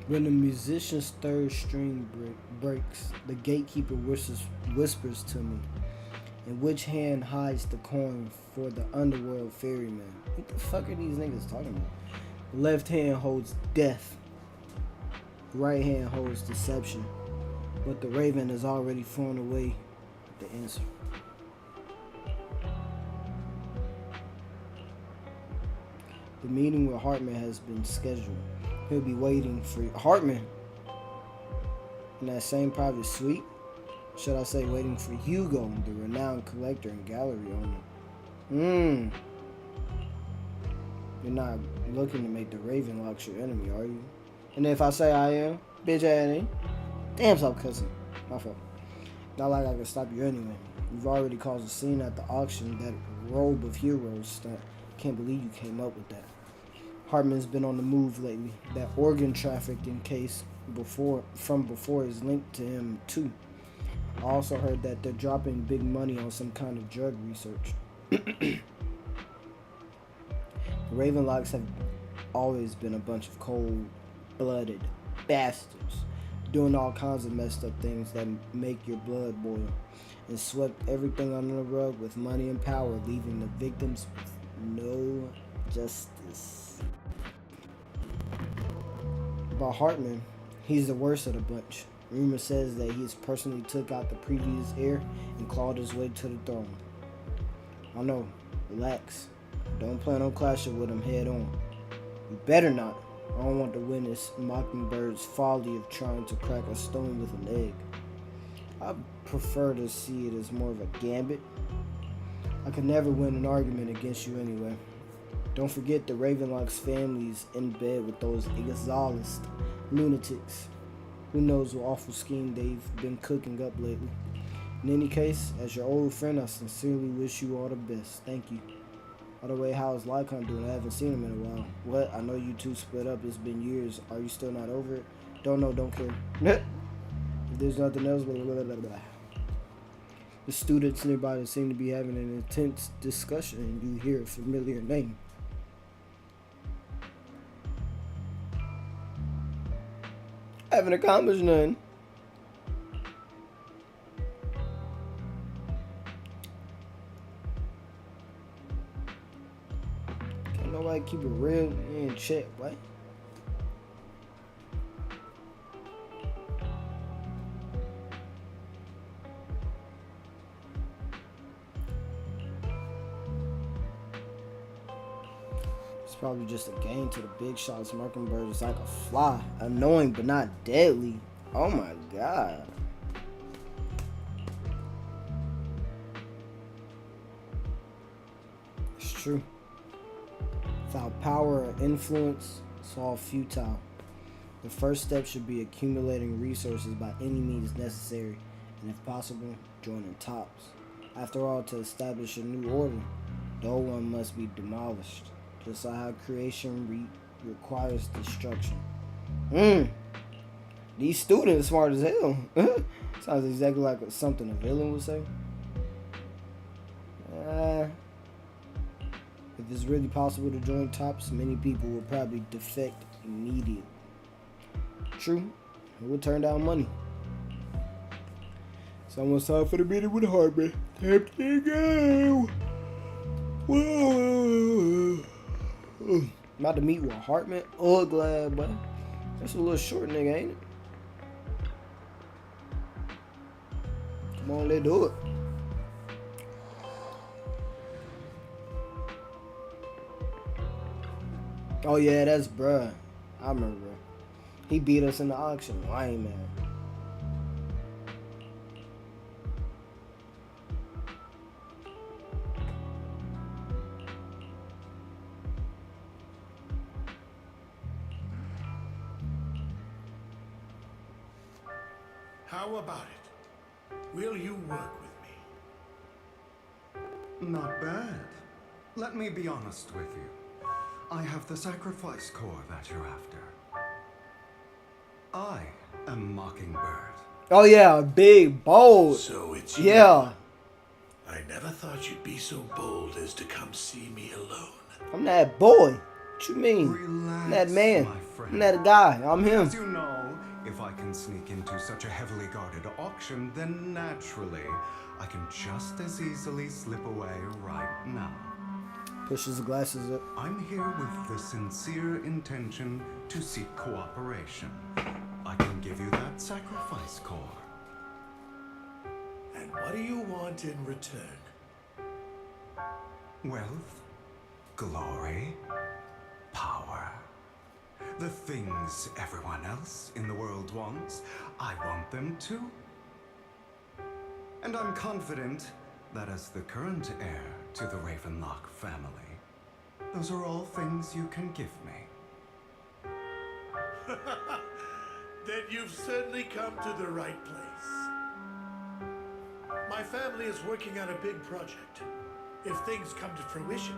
When the musician's third string breaks, the gatekeeper whispers to me, in which hand hides the coin for the underworld ferryman. What the fuck are these niggas talking about? The left hand holds death. The right hand holds deception. But the raven has already flown away with the answer. The meeting with Hartman has been scheduled. He'll be waiting for Hartman in that same private suite. Should I say waiting for Hugo, the renowned collector and gallery owner. You're not looking to make the Ravenlocks your enemy, are you? And if I say I am, bitch ass ain't. Damn, stop cussing. My fault. Not like I can stop you anyway. You've already caused a scene at the auction, that robe of heroes stunt. Can't believe you came up with that. Hartman's been on the move lately. That organ trafficking case from before is linked to him too. I also heard that they're dropping big money on some kind of drug research. The Ravenlocks have always been a bunch of cold-blooded bastards, doing all kinds of messed up things that make your blood boil, and swept everything under the rug with money and power, leaving the victims with no justice. About Hartman, he's the worst of the bunch. Rumor says that he's personally took out the previous heir and clawed his way to the throne. I know, relax. Don't plan on clashing with him head on. You better not. I don't want to witness Mockingbird's folly of trying to crack a stone with an egg. I prefer to see it as more of a gambit. I could never win an argument against you anyway. Don't forget the Ravenlock's family's in bed with those exhaust lunatics. Who knows what awful scheme they've been cooking up lately. In any case, as your old friend, I sincerely wish you all the best. Thank you. By the way, how's Lycon doing? I haven't seen him in a while. What? I know you two split up. It's been years. Are you still not over it? Don't know, don't care. If there's nothing else, blah, blah, blah, blah. The students nearby seem to be having an intense discussion, and you hear a familiar name. I haven't accomplished none. Can't nobody keep it real in check, what? Probably just a game to the big shots. Mockingbird is like a fly. Annoying but not deadly. Oh my god. It's true. Without power or influence, it's all futile. The first step should be accumulating resources by any means necessary, and if possible, joining tops. After all, to establish a new order, the old one must be demolished. Just like how creation requires destruction. These students smart as hell. Sounds exactly like something a villain would say. If it's really possible to join TOPS, many people will probably defect immediately. True, who would turn down money? Someone signed for the meeting with Hartman. Time to go. Whoa. About to meet with Hartman. Oh, glad, but that's a little short nigga, ain't it? Come on, let's do it. Oh yeah, that's bruh. I remember. He beat us in the auction. Lame man. How about it? Will you work with me? Not bad. Let me be honest with you. I have the sacrifice core that you're after. I am Mockingbird. Oh yeah, big, bold. So it's you. Yeah. I never thought you'd be so bold as to come see me alone. I'm that boy. What you mean? Relax, I'm that man. my friend. I'm that guy. I'm him. As you know, if I can sneak into such a heavily guarded auction, then naturally, I can just as easily slip away right now. Pushes the glasses up. I'm here with the sincere intention to seek cooperation. I can give you that sacrifice core. And what do you want in return? Wealth, glory, power. The things everyone else in the world wants, I want them too. And I'm confident that as the current heir to the Ravenlock family, those are all things you can give me. Then you've certainly come to the right place. My family is working on a big project. If things come to fruition,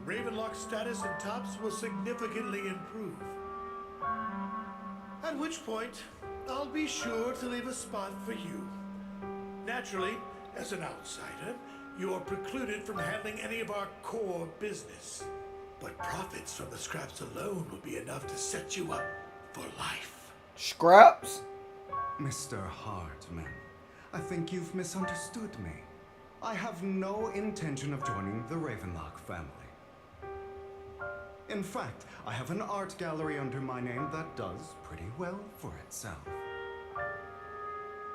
Ravenlock's status in TOPS will significantly improve. At which point, I'll be sure to leave a spot for you. Naturally, as an outsider, you are precluded from handling any of our core business. But profits from the scraps alone will be enough to set you up for life. Scraps? Mr. Hartman, I think you've misunderstood me. I have no intention of joining the Ravenlock family. In fact, I have an art gallery under my name that does pretty well for itself.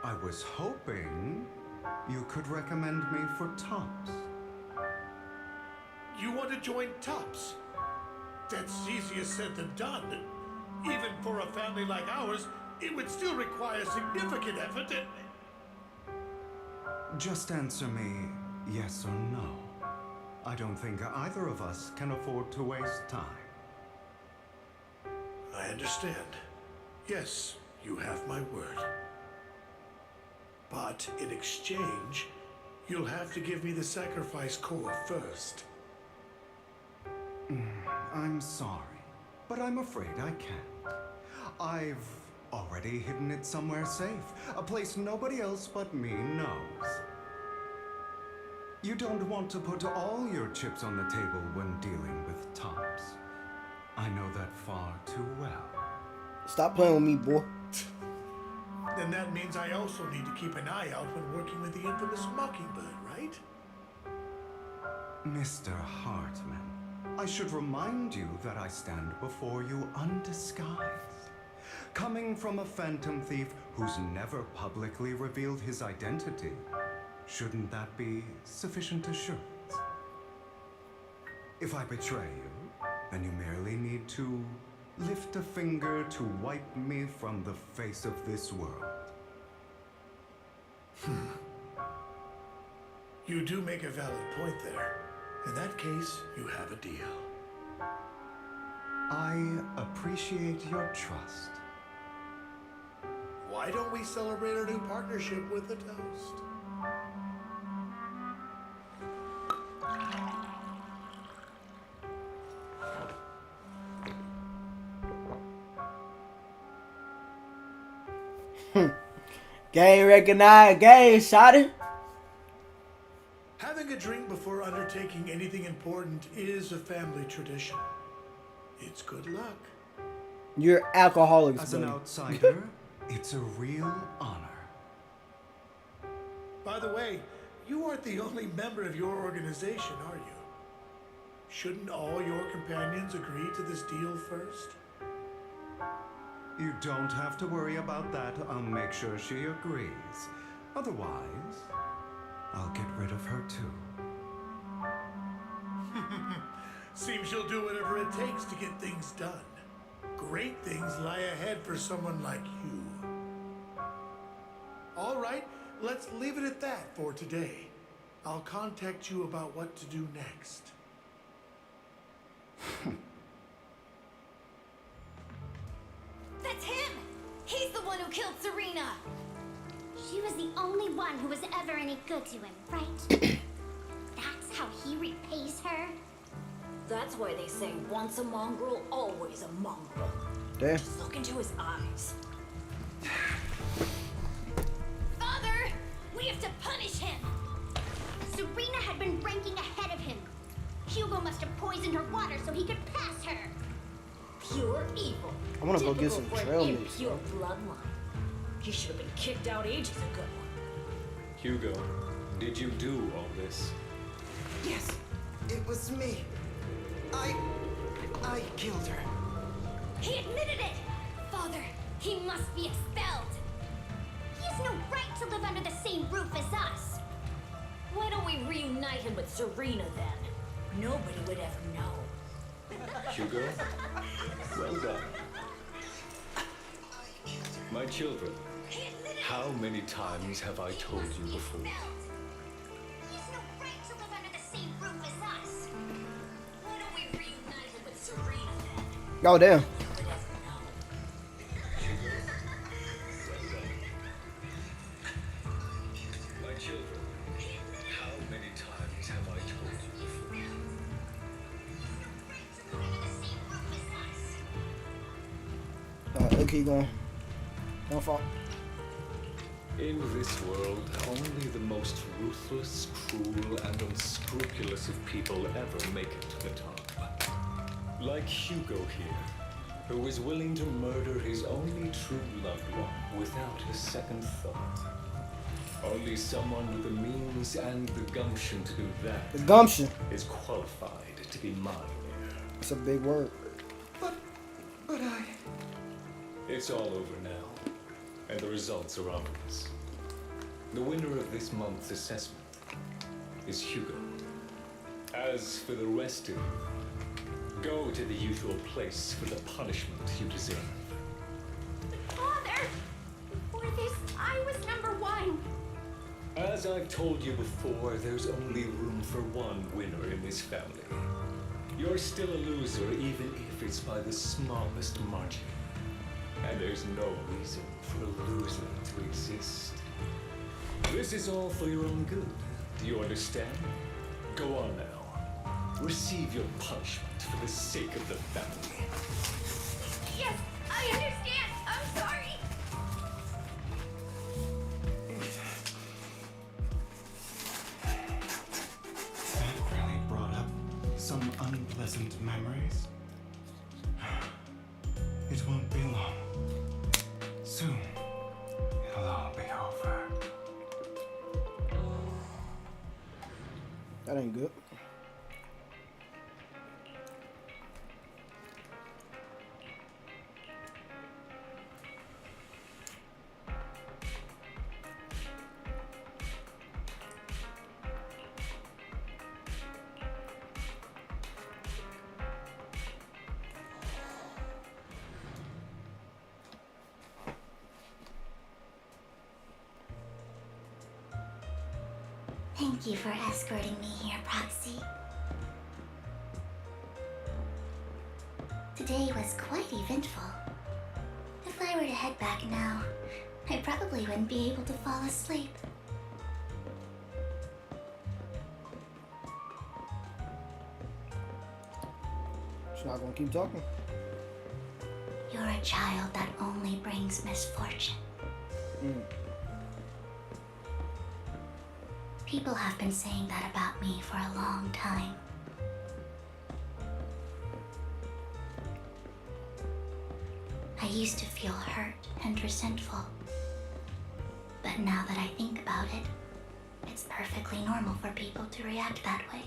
I was hoping you could recommend me for TOPS. You want to join TOPS? That's easier said than done. Even for a family like ours, it would still require significant effort and... Just answer me yes or no. I don't think either of us can afford to waste time. I understand. Yes, you have my word. But in exchange, you'll have to give me the sacrifice core first. I'm sorry, but I'm afraid I can't. I've already hidden it somewhere safe, a place nobody else but me knows. You don't want to put all your chips on the table when dealing with TOPS. I know that far too well. Stop playing with me, boy. Then that means I also need to keep an eye out when working with the infamous Mockingbird, right? Mr. Hartman, I should remind you that I stand before you undisguised. Coming from a phantom thief who's never publicly revealed his identity, shouldn't that be sufficient assurance? If I betray you, then you merely need to lift a finger to wipe me from the face of this world. You do make a valid point there. In that case, you have a deal. I appreciate your trust. Why don't we celebrate our new partnership with a toast? Game recognized, game shot it. Having a drink before before undertaking anything important is a family tradition. It's good luck. You're alcoholics, As an buddy. outsider, it's a real honor. By the way, you aren't the only member of your organization, are you? Shouldn't all your companions agree to this deal first? You don't have to worry about that. I'll make sure she agrees. Otherwise, I'll get rid of her too. Seems you'll do whatever it takes to get things done. Great things lie ahead for someone like you. All right, let's leave it at that for today. I'll contact you about what to do next. That's him! He's the one who killed Serena! She was the only one who was ever any good to him, right? That's how he repays her? That's why they say once a mongrel, always a mongrel. Damn. Just look into his eyes. Father! We have to punish him! Serena had been ranking ahead of him. Hugo must have poisoned her water so he could pass her. Pure evil. I wanna go get Typical some for an trail mix, impure bloodline. He should have been kicked out ages ago. Hugo, did you do all this? Yes, it was me. I killed her. He admitted it! Father, he must be expelled. He has no right to live under the same roof as us. Why don't we reunite him with Serena then? Nobody would ever know. Hugo, well done. My children, how many times have I told you before? He has no right to live under the same roof as us. Why don't we reunite him with Serena then? Oh, damn. My children, how many times have I told you before? Okay, going. Don't fall. In this world, only the most ruthless, cruel, and unscrupulous of people ever make it to the top. Like Hugo here, who is willing to murder his only true loved one without a second thought. Only someone with the means and the gumption to do that The gumption. is qualified to be mine. It's a big word. But I... It's all over now, and the results are obvious. The winner of this month's assessment is Hugo. As for the rest of you, go to the usual place for the punishment you deserve. Father! Before this, I was #1. As I've told you before, there's only room for one winner in this family. You're still a loser, even if it's by the smallest margin. And there's no reason for a loser to exist. This is all for your own good. Do you understand? Go on now. Receive your punishment for the sake of the family. Yes, I understand. I'm sorry. That really brought up some unpleasant memories. It won't be long. Soon, it'll all be over. That ain't good. Thank you for escorting me here, Proxy. Today was quite eventful. If I were to head back now, I probably wouldn't be able to fall asleep. She's not gonna keep talking. You're a child that only brings misfortune. People have been saying that about me for a long time. I used to feel hurt and resentful. But now that I think about it, it's perfectly normal for people to react that way.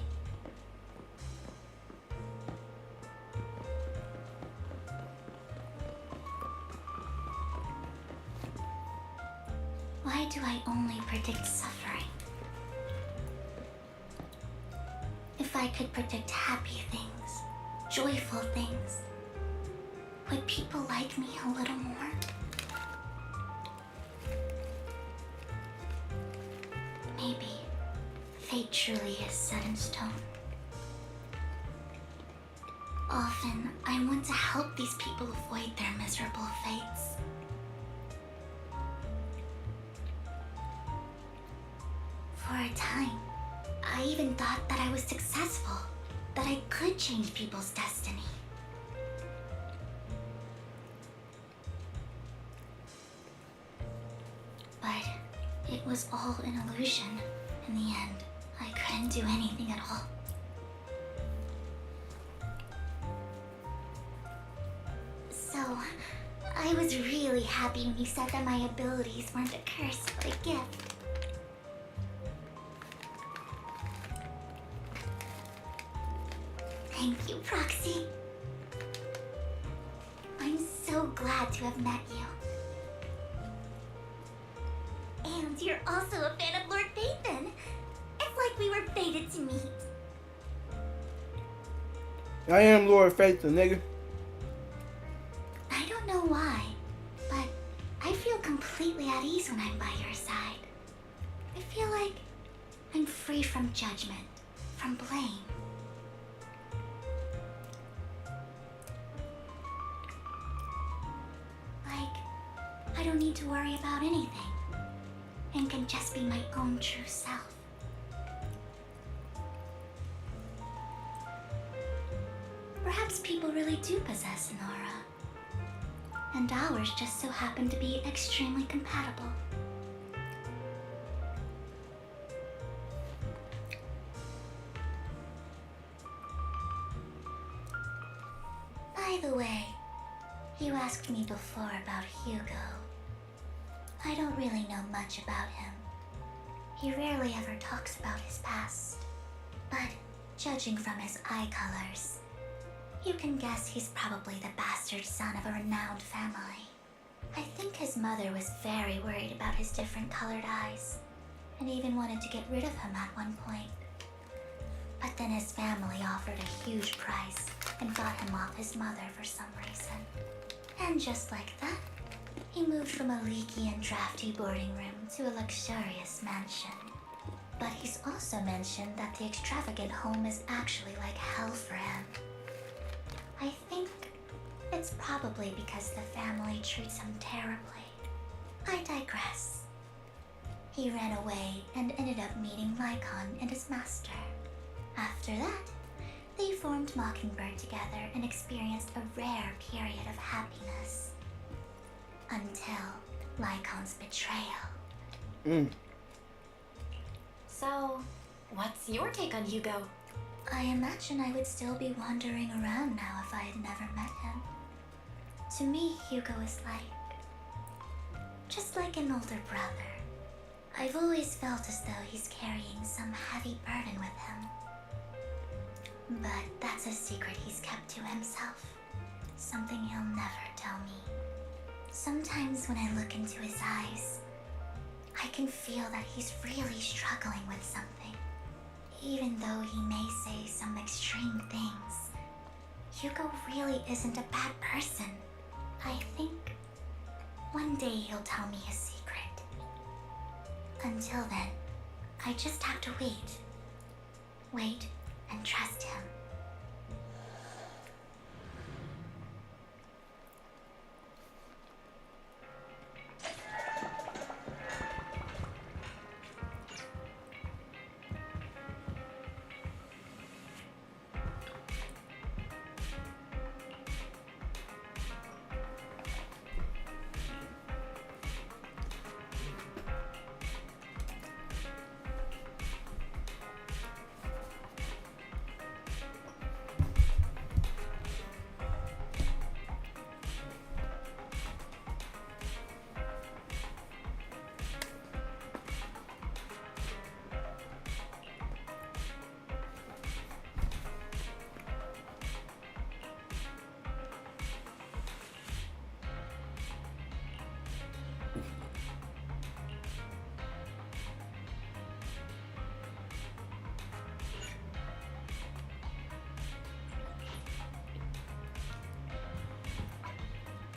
Why do I only predict suffering? If I could predict happy things, joyful things, would people like me a little more? Maybe fate truly is set in stone. Often, I want to help these people avoid their miserable fates. For a time, I even thought that I was successful, that I could change people's destiny. But it was all an illusion. In the end, I couldn't do anything at all. So, I was really happy when you said that my abilities weren't a curse but a gift. Thank you, Proxy. I'm so glad to have met you. And you're also a fan of Lord Phaethon. It's like we were fated to meet. I am Lord Phaethon, nigga. I don't know why, but I feel completely at ease when I'm by your side. I feel like I'm free from judgment, from blame. I don't need to worry about anything, and can just be my own true self. Perhaps people really do possess an aura, and ours just so happen to be extremely compatible. By the way, you asked me before about Hugo. I don't really know much about him. He rarely ever talks about his past. But judging from his eye colors, you can guess he's probably the bastard son of a renowned family. I think his mother was very worried about his different colored eyes, and even wanted to get rid of him at one point. But then his family offered a huge price and bought him off his mother for some reason. And just like that, he moved from a leaky and drafty boarding room to a luxurious mansion. But he's also mentioned that the extravagant home is actually like hell for him. I think it's probably because the family treats him terribly. I digress. He ran away and ended up meeting Lycon and his master. After that, they formed Mockingbird together and experienced a rare period of happiness. Until Lycon's betrayal. So, what's your take on Hugo? I imagine I would still be wandering around now if I had never met him. To me, Hugo is just like an older brother. I've always felt as though he's carrying some heavy burden with him. But that's a secret he's kept to himself. Something he'll never tell me. Sometimes when I look into his eyes, I can feel that he's really struggling with something. Even though he may say some extreme things, Hugo really isn't a bad person. I think one day he'll tell me his secret. Until then, I just have to wait. Wait and trust him.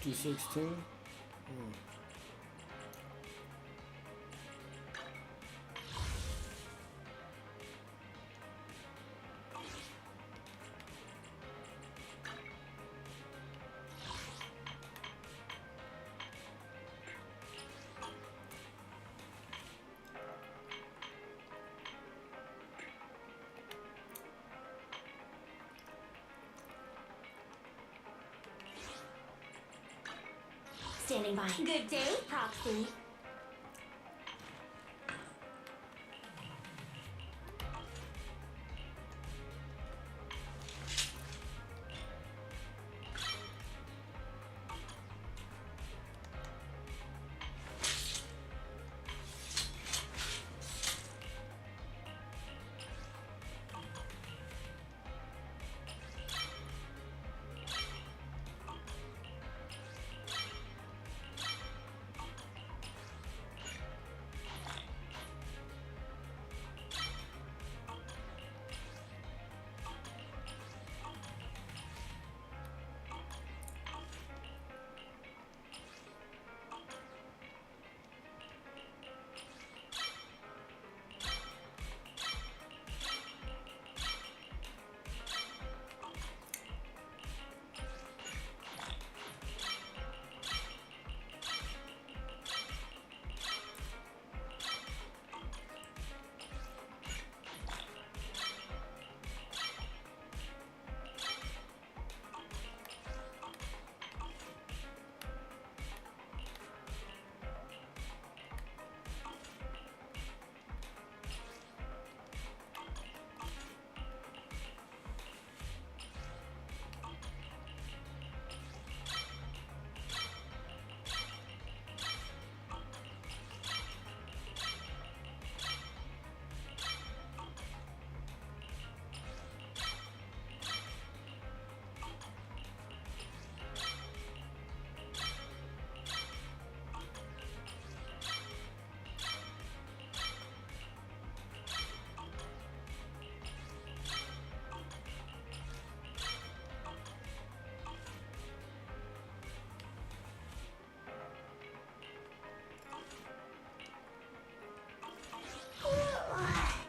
216. Standing by. Good day, Proxy.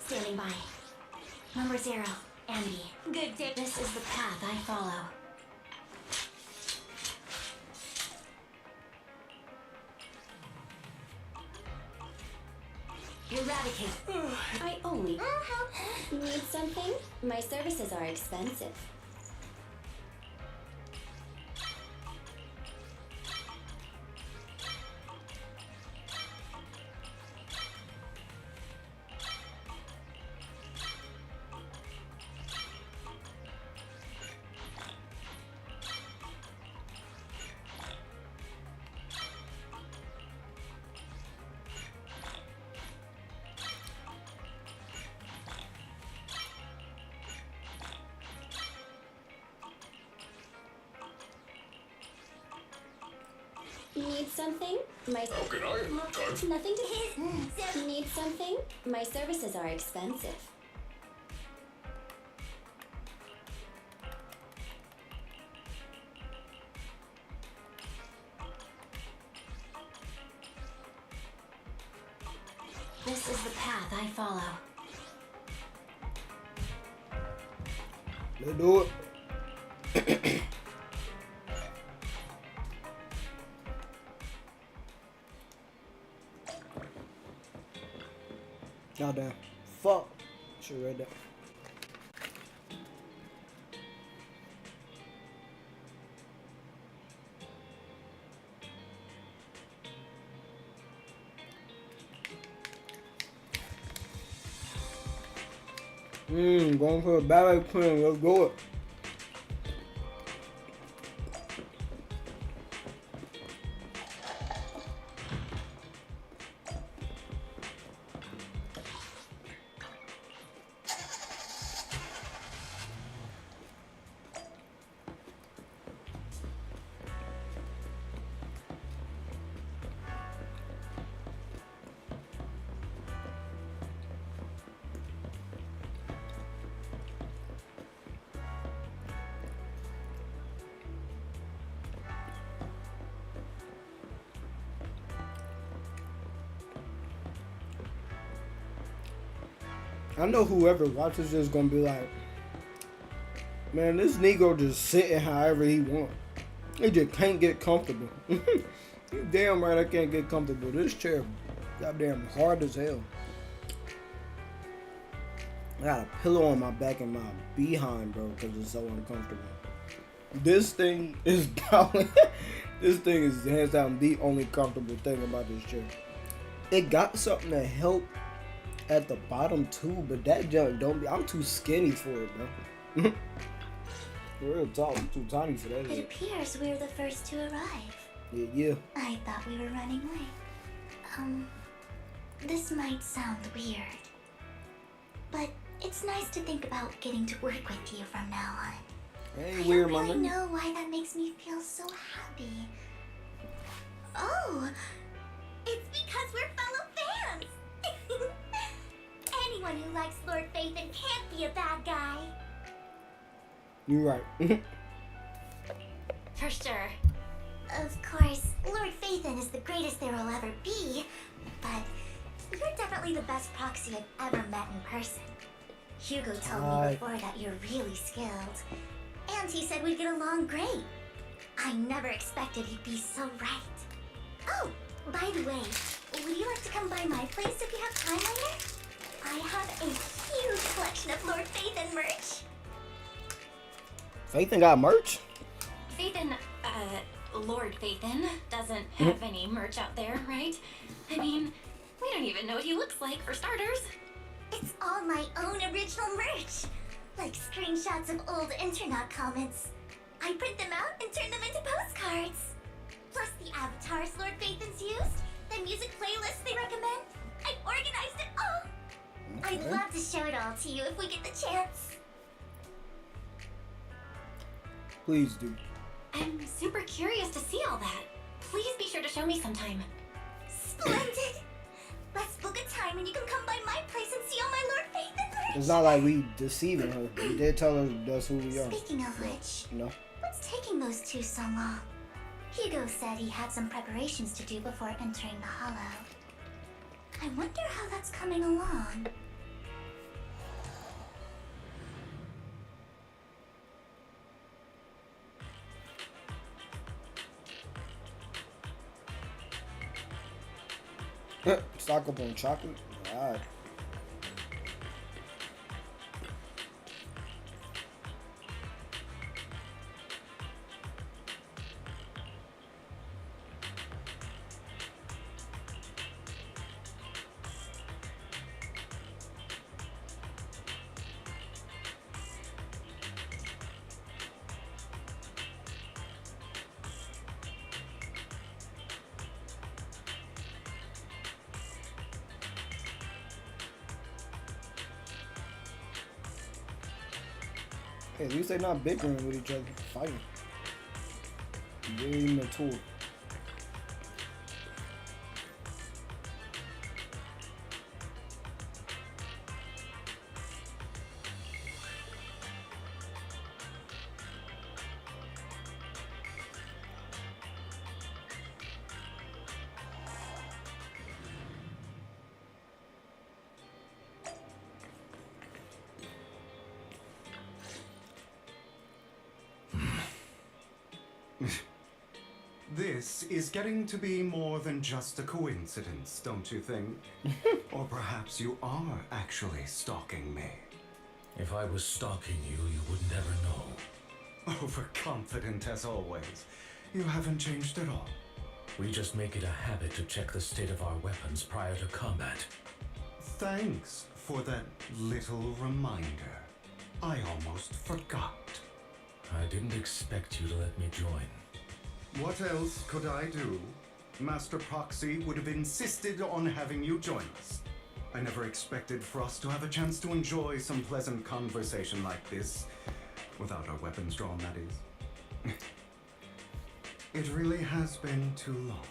Standing by. Number 0, Ambi. Good day. This is the path I follow. Eradicate. I only. Need something? My services are expensive. Need something? My How can I help, Dad? nothing to his. Need something? My services are expensive. This is the path I follow. Let's do it. Goddamn. Fuck. Should've read that. Going for a ballet queen. Let's do it. I know whoever watches this is gonna be like, man, this Negro just sitting however he want. He just can't get comfortable. Damn right I can't get comfortable. This chair goddamn hard as hell. I got a pillow on my back and my behind, bro, because it's so uncomfortable. This thing is probably, this thing is hands down the only comfortable thing about this chair. It got something to help at the bottom too, but that junk don't be, I'm too skinny for it, bro. Real talk, I'm too tiny for that. It appears we're the first to arrive. Yeah. I thought we were running late. This might sound weird, but it's nice to think about getting to work with you from now on. Ain't weird, I mama. don't really know why that makes me feel so happy. Oh, it's because we're fellow fans. Anyone who likes Lord Phaethon can't be a bad guy. You're right. For sure. Of course, Lord Phaethon is the greatest there will ever be, but you're definitely the best proxy I've ever met in person. Hugo told me before that you're really skilled, and he said we'd get along great. I never expected he'd be so right. Oh, by the way, would you like to come by my place if you have time later? I have a huge collection of Lord Phaethon merch. Phaethon got merch? Phaethon, Lord Phaethon doesn't have any merch out there, right? I mean, we don't even know what he looks like, for starters. It's all my own original merch, like screenshots of old internet comments. I print them out and turn them into postcards. Plus the avatars Lord Phaethon's used, the music playlists they recommend. I organized it all. Okay. I'd love to show it all to you if we get the chance. Please do. I'm super curious to see all that. Please be sure to show me sometime. Splendid! Let's book a time and you can come by my place and see all my Lord Phaethon merch. It's not like we deceiving her. We did tell her that's who we are. Speaking of which, You know? what's taking those two so long? Hugo said he had some preparations to do before entering the Hollow. I wonder how that's coming along. Stock up on chocolate? Alright. Hey, at least they're not bickering with each other, fighting. Very mature. This is getting to be more than just a coincidence, don't you think? Or perhaps you are actually stalking me. If I was stalking you, you would never know. Overconfident as always. You haven't changed at all. We just make it a habit to check the state of our weapons prior to combat. Thanks for that little reminder. I almost forgot. I didn't expect you to let me join. What else could I do? Master Proxy would have insisted on having you join us. I never expected for us to have a chance to enjoy some pleasant conversation like this. Without our weapons drawn, that is. It really has been too long.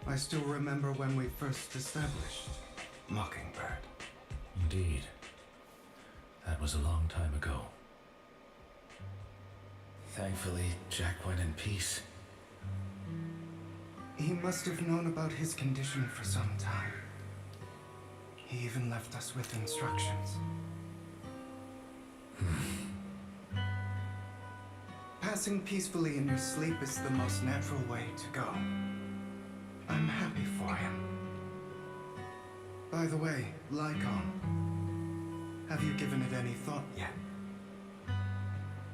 I still remember when we first established Mockingbird. Indeed. That was a long time ago. Thankfully, Jack went in peace. He must have known about his condition for some time. He even left us with instructions. Passing peacefully in your sleep is the most natural way to go. I'm happy for him. By the way, Lycon, have you given it any thought yet?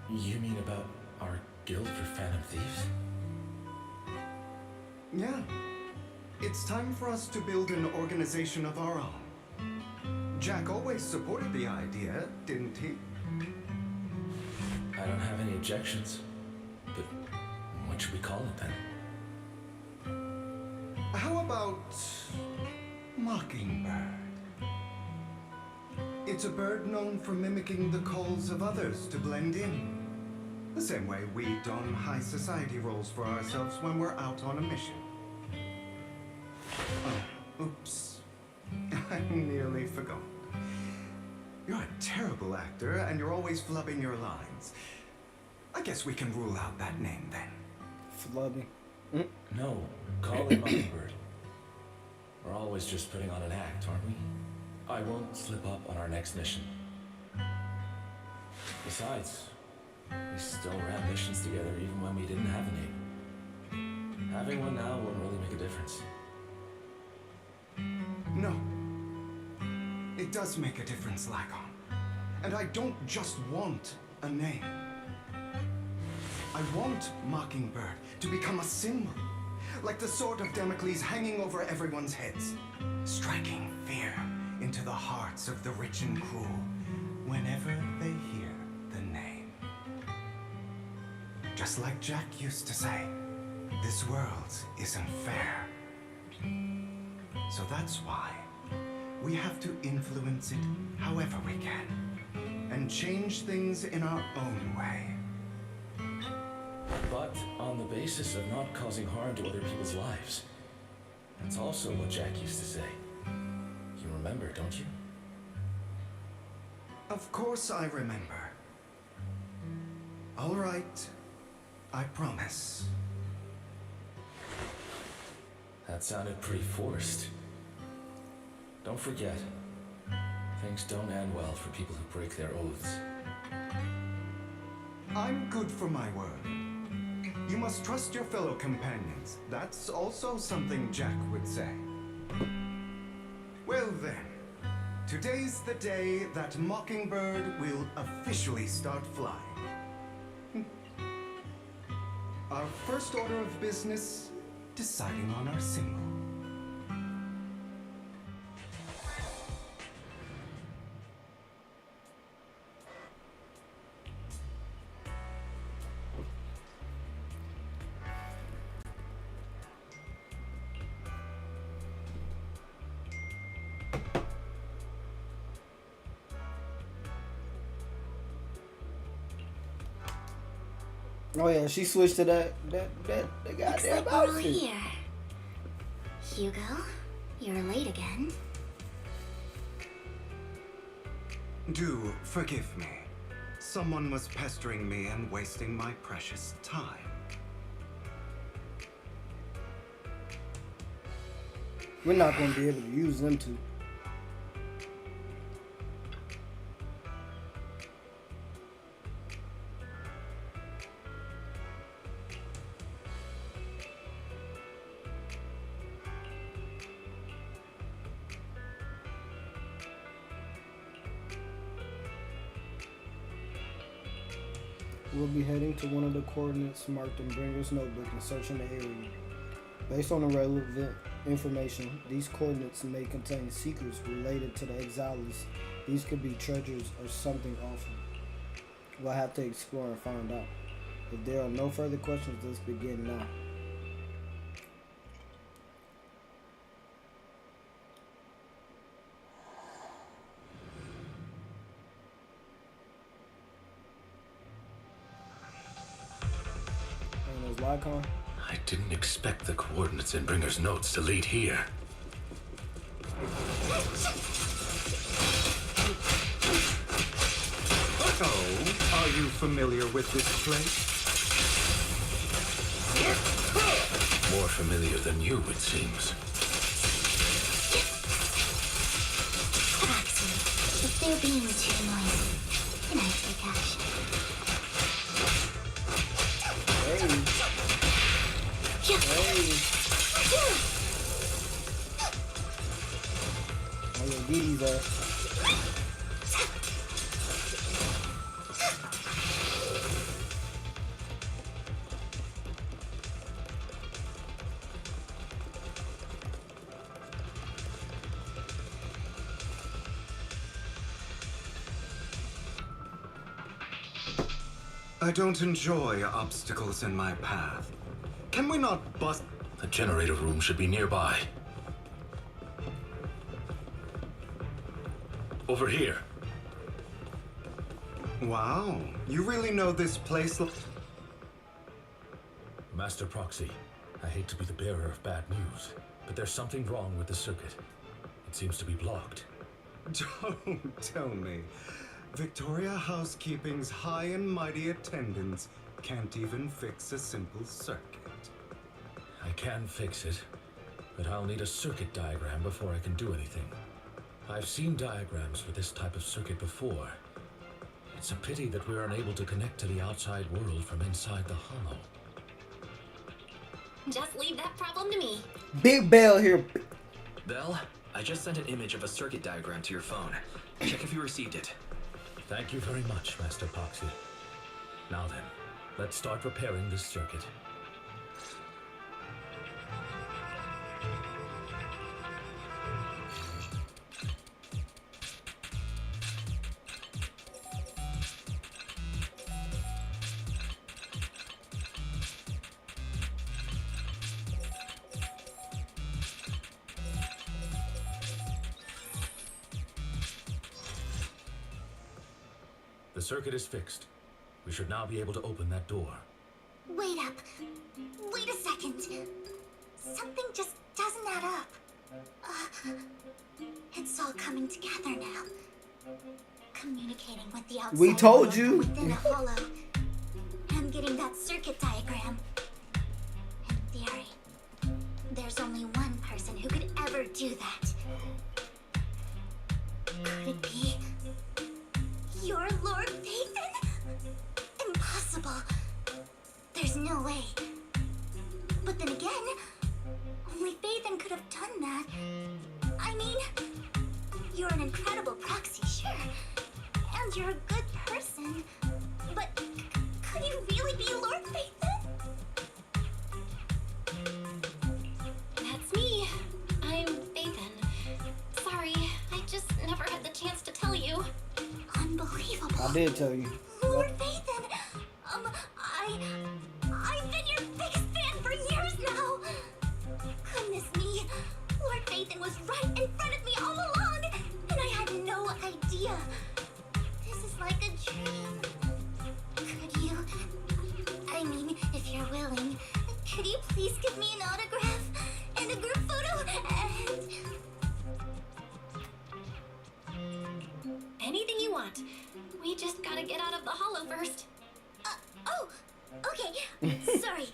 You mean about our guild for Phantom Thieves? Yeah. It's time for us to build an organization of our own. Jack always supported the idea, didn't he? I don't have any objections. But what should we call it then? How about Mockingbird? It's a bird known for mimicking the calls of others to blend in. The same way we don high society roles for ourselves when we're out on a mission. Oh, oops. I nearly forgot. You're a terrible actor, and you're always flubbing your lines. I guess we can rule out that name then. Flubbing. No, call it Mockingbird. We're always just putting on an act, aren't we? I won't slip up on our next mission. Besides, we still ran missions together even when we didn't have a name. Having one now won't really make a difference. No. It does make a difference, Lycon. And I don't just want a name. I want Mockingbird to become a symbol, like the sword of Damocles hanging over everyone's heads, striking fear into the hearts of the rich and cruel whenever they hear the name. Just like Jack used to say, this world isn't fair. So that's why we have to influence it however we can, and change things in our own way. But on the basis of not causing harm to other people's lives. That's also what Jack used to say. You remember, don't you? Of course I remember. All right, I promise. That sounded pretty forced. Don't forget, things don't end well for people who break their oaths. I'm good for my word. You must trust your fellow companions. That's also something Jack would say. Well then, today's the day that Mockingbird will officially start flying. Our first order of business, deciding on our symbol. Oh yeah, she switched to that Looks goddamn like we're all outfit. here. Hugo, you're late again. Do forgive me. Someone was pestering me and wasting my precious time. We're not gonna be able to use them two. We'll be heading to one of the coordinates marked in Bringer's notebook and searching the area. Based on the relevant information, these coordinates may contain secrets related to the Exiles. These could be treasures or something awful. We'll have to explore and find out. If there are no further questions, let's begin now. Lycon? I didn't expect the coordinates in Bringer's notes to lead here. Oh, are you familiar with this place? More familiar than you, it seems. You're being too noisy. Can I take action? Oh, yeah, Dee Dee's I don't enjoy obstacles in my path. Can we not bust? The generator room should be nearby. Over here. Wow, you really know this place. Master Proxy, I hate to be the bearer of bad news, but there's something wrong with the circuit. It seems to be blocked. Don't tell me. Victoria Housekeeping's high and mighty attendants can't even fix a simple circuit. I can fix it, but I'll need a circuit diagram before I can do anything. I've seen diagrams for this type of circuit before. It's a pity that we're unable to connect to the outside world from inside the hollow. Just leave that problem to me. Big Bell here. Bell, I just sent an image of a circuit diagram to your phone. Check if you received it. Thank you very much, Master Proxy. Now then, let's start repairing this circuit. The circuit is fixed. We should now be able to open that door. Wait up. Wait a second. Something just doesn't add up. It's all coming together now. Communicating with the outside. We told world you. Within a hollow. I'm getting that circuit diagram. In theory, there's only one person who could ever do that. Could it be your Lord Phaethon? Impossible. There's no way. But then again, only Phaethon could have done that. I mean, you're an incredible proxy, sure. And you're a good person. But could you really be Lord Phaethon? That's me. I'm Phaethon. Sorry, I just never had the chance to tell you. Unbelievable. I did tell you. Lord Phaethon, I've been your biggest fan for years now. Goodness me, Lord Phaethon was right in front of me all along, and I had no idea. This is like a dream. Could you, I mean, if you're willing, could you please give me an autograph and a group photo and... Anything you want. We just gotta get out of the hollow first. Okay. Sorry.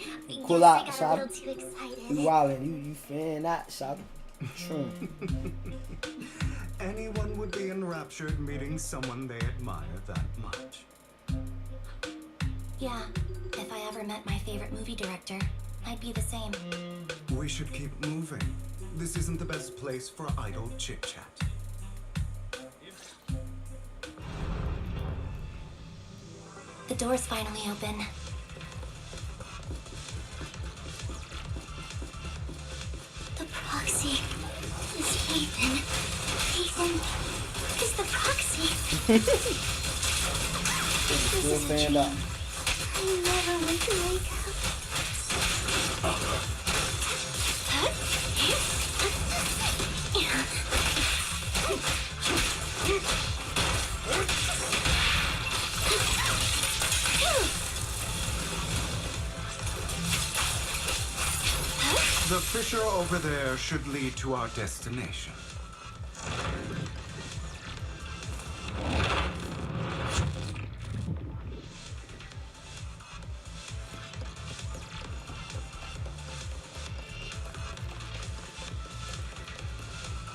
Cool Guess out, I got a Shop. little too excited. You wildin'. You fan that, Shop. True. Anyone would be enraptured meeting someone they admire that much. Yeah, if I ever met my favorite movie director, I'd be the same. We should keep moving. This isn't the best place for idle chit-chat. The door's finally open. The proxy is Phaethon. Phaethon is the proxy. This Still is a fanned dream. out. I never want to wake The fissure over there should lead to our destination.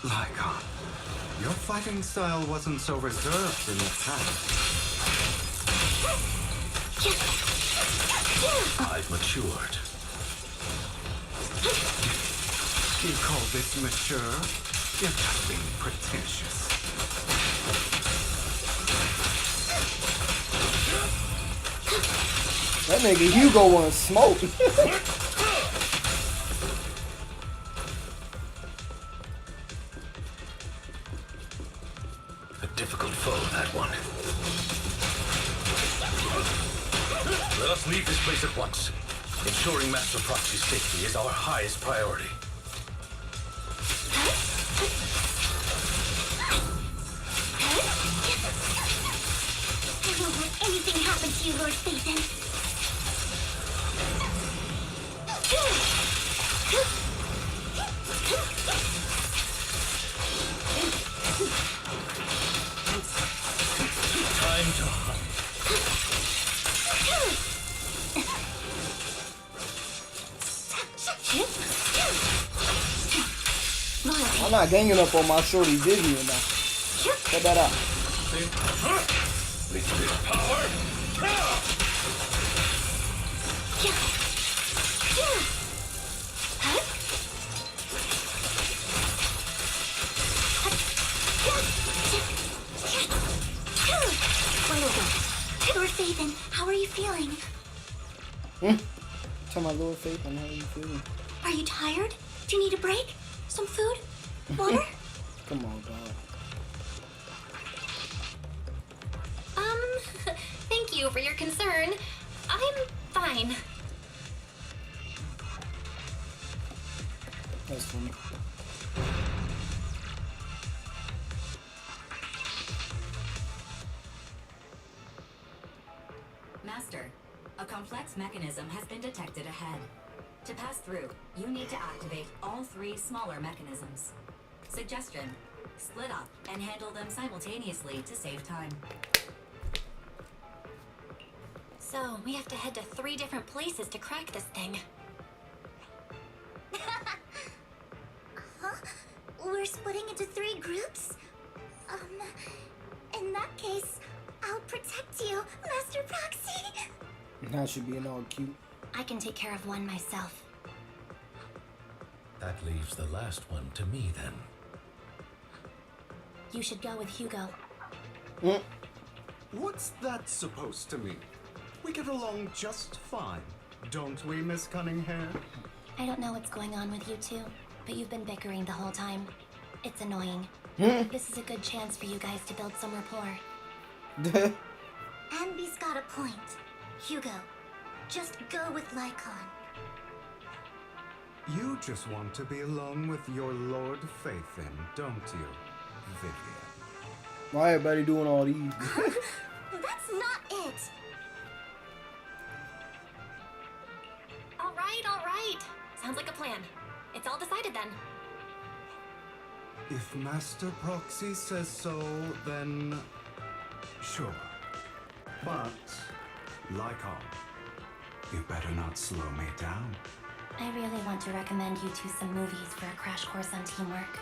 Lycon, your fighting style wasn't so reserved in the past. I've matured. You call this mature? You're just being pretentious. That nigga Hugo wanna smoke. A difficult foe, that one. Let us leave this place at once. Ensuring Master Proxy's safety is our highest priority. I won't let anything happen to you, Lord Phaethon. Time to hunt. I'm not ganging up on my shorty Vivian now. Cut that out. Liquid power. Lord Phaethon, how are you feeling? Tell my Lord Phaethon, how are you feeling? Are you tired? Do you need a break? Some food? Water? Come on, dog. Thank you for your concern. I'm fine. That's funny. Master, a complex mechanism has been detected ahead. To pass through, you need to activate all 3 smaller mechanisms. Suggestion: split up and handle them simultaneously to save time. So, we have to head to 3 different places to crack this thing. Huh? We're splitting into 3 groups? In that case, I'll protect you, Master Proxy. Now she being all cute. I can take care of one myself. That leaves the last one to me, then. You should go with Hugo. What's that supposed to mean? We get along just fine, don't we, Miss Cunningham? I don't know what's going on with you two, but you've been bickering the whole time. It's annoying. This is a good chance for you guys to build some rapport. Ambi's got a point. Hugo, just go with Lycon. You just want to be alone with your Lord Phaethon, don't you, Vivian? Why everybody doing all these? That's not it. All right. Sounds like a plan. It's all decided then. If Master Proxy says so, then sure. But, Lycon, you better not slow me down. I really want to recommend you two some movies for a crash course on teamwork.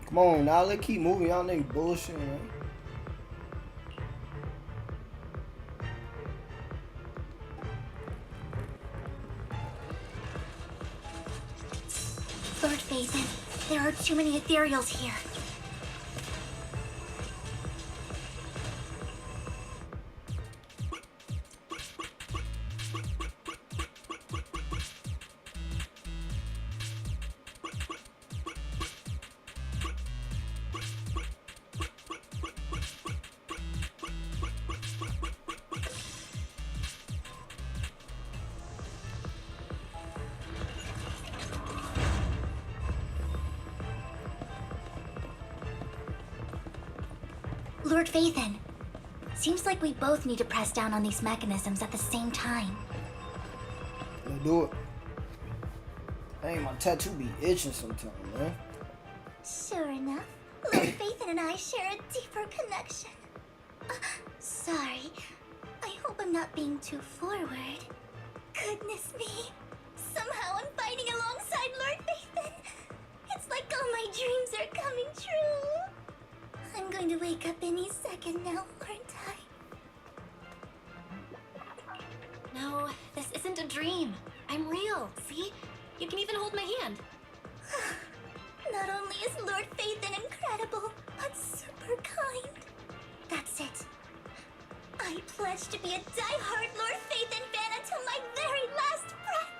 Come on, now let's keep moving. Y'all niggas bullshit, right? Lord Phaethon, there are too many ethereals here. Lord Phaethon, seems like we both need to press down on these mechanisms at the same time. Let's do it. Hey, my tattoo be itching sometimes, man. Sure enough, Lord Phaethon and I share a deeper connection. Sorry. I hope I'm not being too forward. Goodness me. Somehow I'm fighting alongside Lord Phaethon. It's like all my dreams are coming true. I'm going to wake up any second now, aren't I? No, this isn't a dream. I'm real, see? You can even hold my hand. Not only is Lord Phaethon incredible, but super kind. That's it. I pledge to be a die-hard Lord Phaethon fan until my very last breath.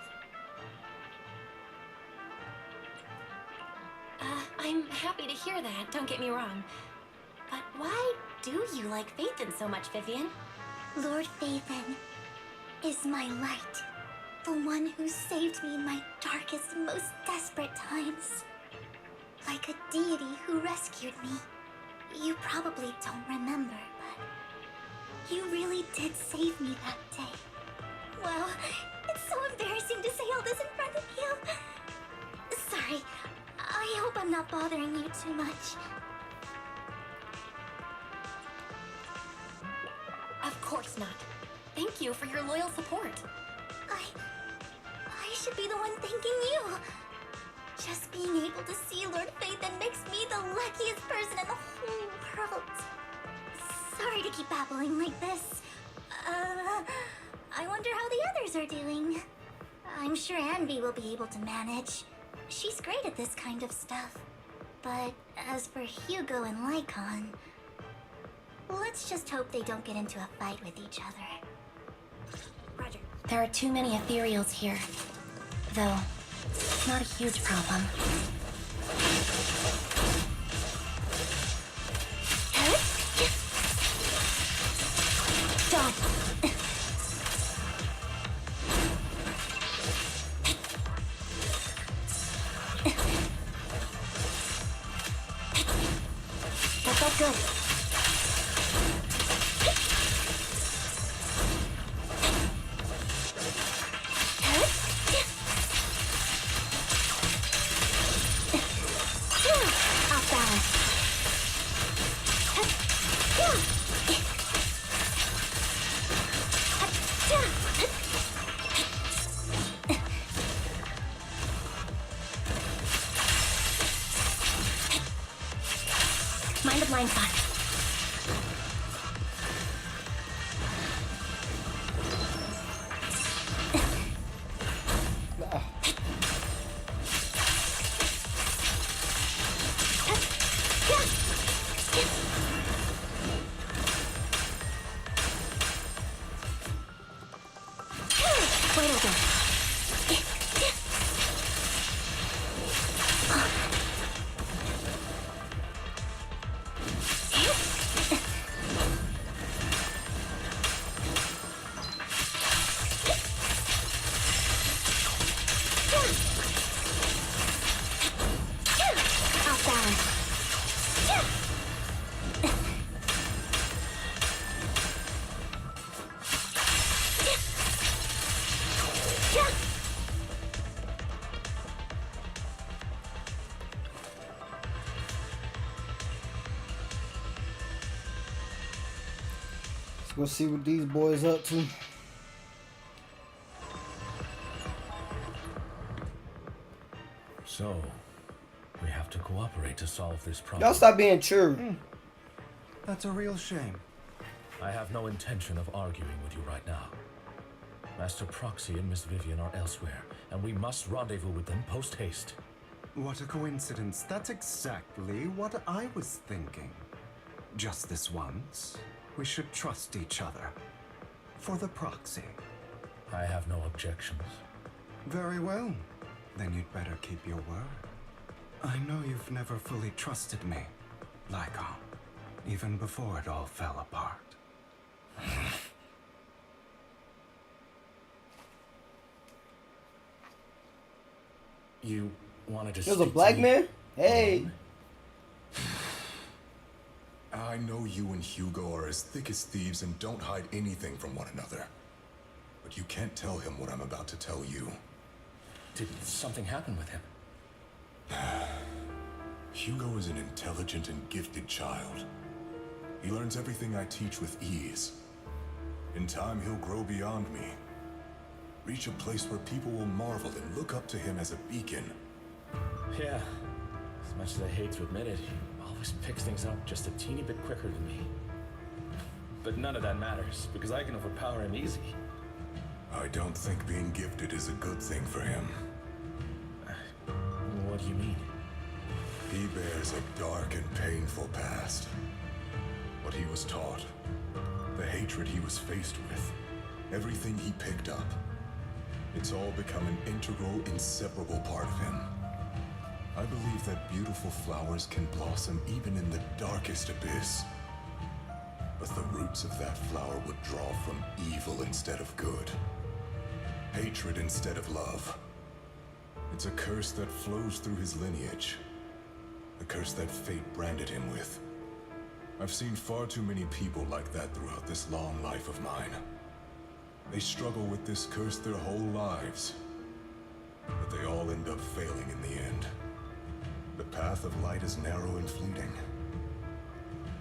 I'm happy to hear that, don't get me wrong. But why do you like Phaethon so much, Vivian? Lord Phaethon is my light. The one who saved me in my darkest, most desperate times. Like a deity who rescued me. You probably don't remember, but you really did save me that day. Wow, it's so embarrassing to say all this in front of you. Sorry, I hope I'm not bothering you too much. Of course not. Thank you for your loyal support. I should be the one thanking you. Just being able to see Lord Phaethon makes me the luckiest person in the whole world. Sorry to keep babbling like this. I wonder how the others are doing. I'm sure Anby will be able to manage. She's great at this kind of stuff. But as for Hugo and Lycon, let's just hope they don't get into a fight with each other. Roger. There are too many ethereals here. Though, not a huge problem. Done. That felt good. Off balance. Mind the blind spot. Wait a minute. Off balance. Let's go see what these boys up to. So, we have to cooperate to solve this problem. Y'all stop being true. That's a real shame. I have no intention of arguing with you right now. Master Proxy and Miss Vivian are elsewhere, and we must rendezvous with them post-haste. What a coincidence. That's exactly what I was thinking. Just this once, we should trust each other. For the Proxy. I have no objections. Very well. Then you'd better keep your word. I know you've never fully trusted me, Lycon, even before it all fell apart. You wanted to There's a speak black to me? man? Hey. I know you and Hugo are as thick as thieves and don't hide anything from one another. But you can't tell him what I'm about to tell you. Did something happen with him? Hugo is an intelligent and gifted child. He learns everything I teach with ease. In time, he'll grow beyond me. Reach a place where people will marvel and look up to him as a beacon. Yeah. As much as I hate to admit it, he always picks things up just a teeny bit quicker than me. But none of that matters, because I can overpower him easy. I don't think being gifted is a good thing for him. What do you mean? He bears a dark and painful past. What he was taught, the hatred he was faced with, everything he picked up. It's all become an integral, inseparable part of him. I believe that beautiful flowers can blossom even in the darkest abyss. But the roots of that flower would draw from evil instead of good. Hatred instead of love. It's a curse that flows through his lineage. The curse that fate branded him with. I've seen far too many people like that throughout this long life of mine. They struggle with this curse their whole lives. But they all end up failing in the end. The path of light is narrow and fleeting.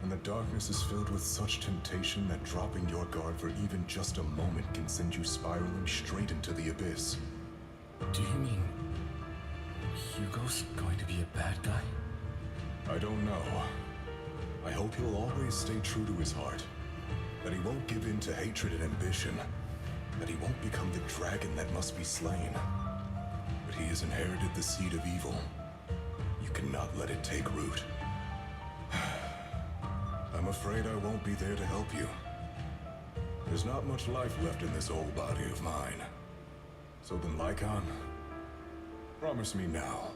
And the darkness is filled with such temptation that dropping your guard for even just a moment can send you spiraling straight into the abyss. Do you mean Hugo's going to be a bad guy? I don't know. I hope he'll always stay true to his heart. That he won't give in to hatred and ambition. That he won't become the dragon that must be slain. But he has inherited the seed of evil. You cannot let it take root. I'm afraid I won't be there to help you. There's not much life left in this old body of mine. So then, Lycon, promise me now.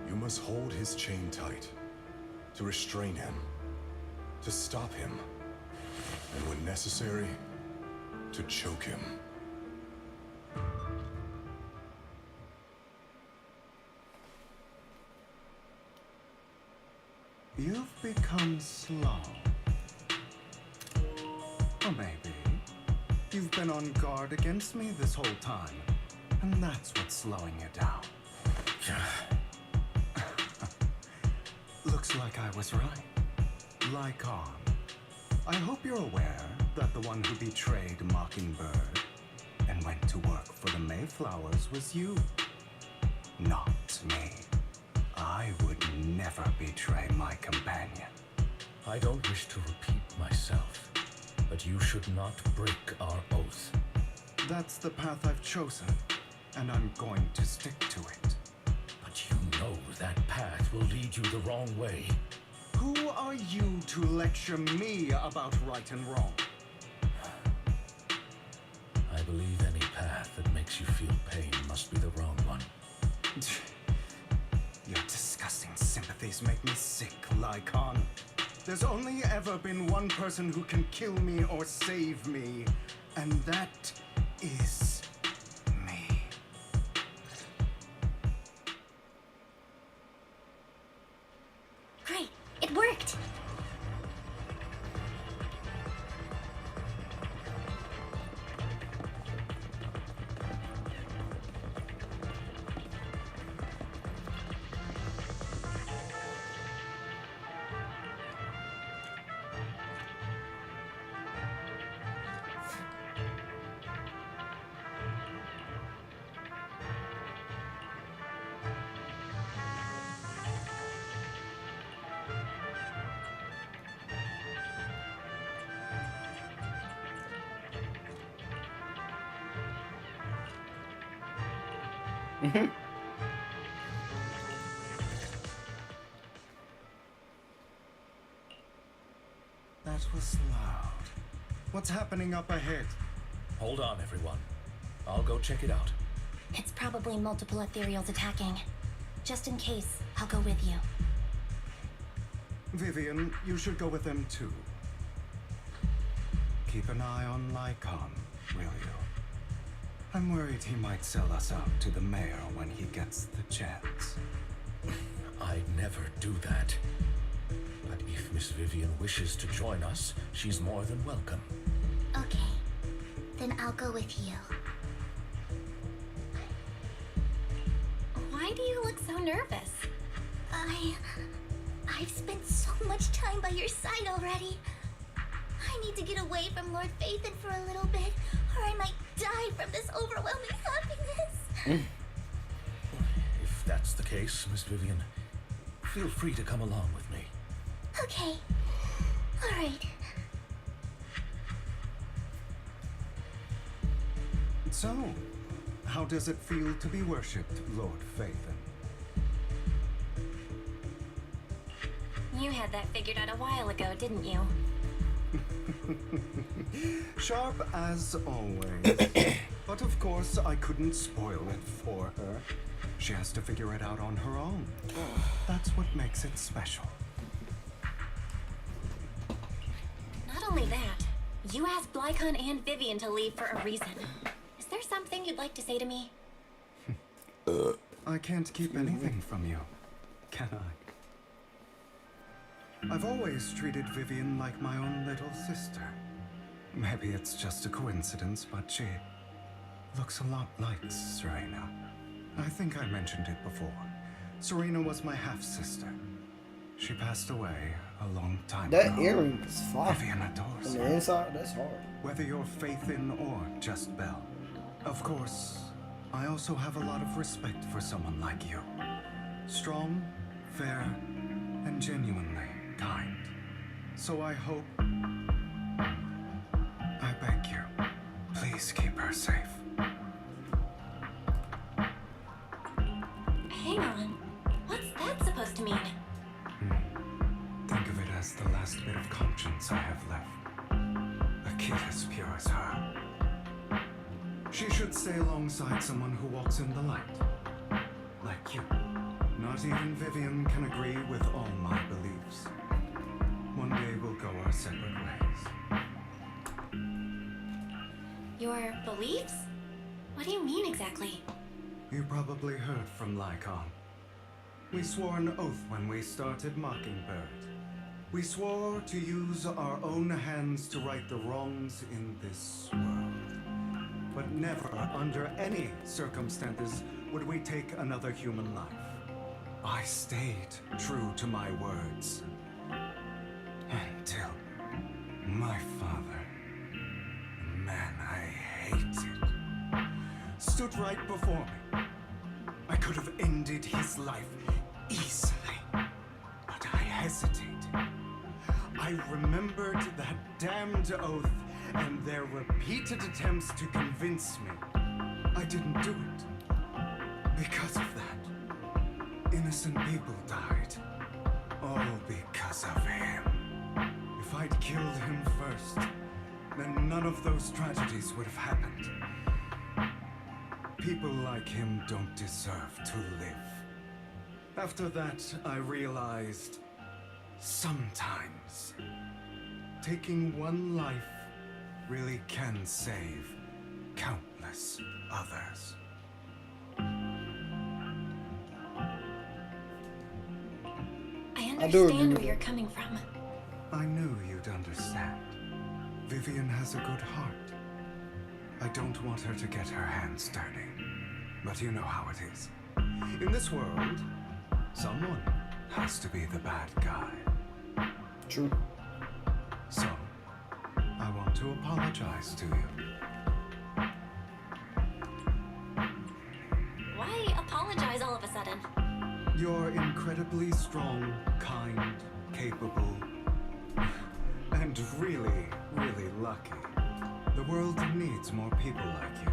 You must hold his chain tight. To restrain him. To stop him. And when necessary, to choke him. You've become slow. Or maybe you've been on guard against me this whole time, and that's what's slowing you down. Looks like I was right. Lycon, I hope you're aware that the one who betrayed Mockingbird and went to work for the Mayflowers was you, not me. I would never betray my companion. I don't wish to repeat myself, but you should not break our oath. That's the path I've chosen, and I'm going to stick to it. But you know that path will lead you the wrong way. Who are you to lecture me about right and wrong? I believe any path that makes you feel pain must be the wrong one. Your disgusting sympathies make me sick, Lycon. There's only ever been one person who can kill me or save me, and that is me. Great, it worked! That was loud. What's happening up ahead? Hold on, everyone. I'll go check it out. It's probably multiple ethereals attacking. Just in case, I'll go with you. Vivian, you should go with them too. Keep an eye on Lycon, will you? I'm worried he might sell us out to the mayor when he gets the chance. I'd never do that. But if Miss Vivian wishes to join us, she's more than welcome. Okay. Then I'll go with you. Why do you look so nervous? I've spent so much time by your side already. I need to get away from Lord Phaethon for a little bit, or I might die from this overwhelming happiness. If that's the case, Miss Vivian, feel free to come along with me. Okay. All right. So, how does it feel to be worshipped, Lord Phaethon? You had that figured out a while ago, didn't you? Sharp as always. But of course, I couldn't spoil it for her. She has to figure it out on her own. That's what makes it special. Not only that, you asked Blykon and Vivian to leave for a reason. Is there something you'd like to say to me? I can't keep anything from you, can I? I've always treated Vivian like my own little sister. Maybe it's just a coincidence, but she looks a lot like Serena. I think I mentioned it before. Serena was my half-sister. She passed away a long time ago. That earring is fire. Vivian adores On her. the inside, that's hard. Whether you're Phaethon or just Belle. Of course, I also have a lot of respect for someone like you. Strong, fair, and genuinely kind. So I hope... I beg you, please keep her safe. Hang on. What's that supposed to mean? Think of it as the last bit of conscience I have left. A kid as pure as her. She should stay alongside someone who walks in the light. Like you. Not even Vivian can agree with all my beliefs. One day we'll go our separate ways. Your beliefs? What do you mean exactly? You probably heard from Lykon. We swore an oath when we started Mockingbird. We swore to use our own hands to right the wrongs in this world. But never, under any circumstances, would we take another human life. I stayed true to my words. Until my father, the man I hated, stood right before me. I could have ended his life easily, but I hesitated. I remembered that damned oath and their repeated attempts to convince me. I didn't do it. Because of that, innocent people died. All because of him. If I'd killed him first, then none of those tragedies would have happened. People like him don't deserve to live. After that, I realized sometimes taking one life really can save countless others. I I do agree understand with where you're that. coming from. I knew you'd understand. Vivian has a good heart. I don't want her to get her hands dirty. But you know how it is. In this world, someone has to be the bad guy. True. So, I want to apologize to you. Why apologize all of a sudden? You're incredibly strong, kind, capable, and really, really lucky. The world needs more people like you.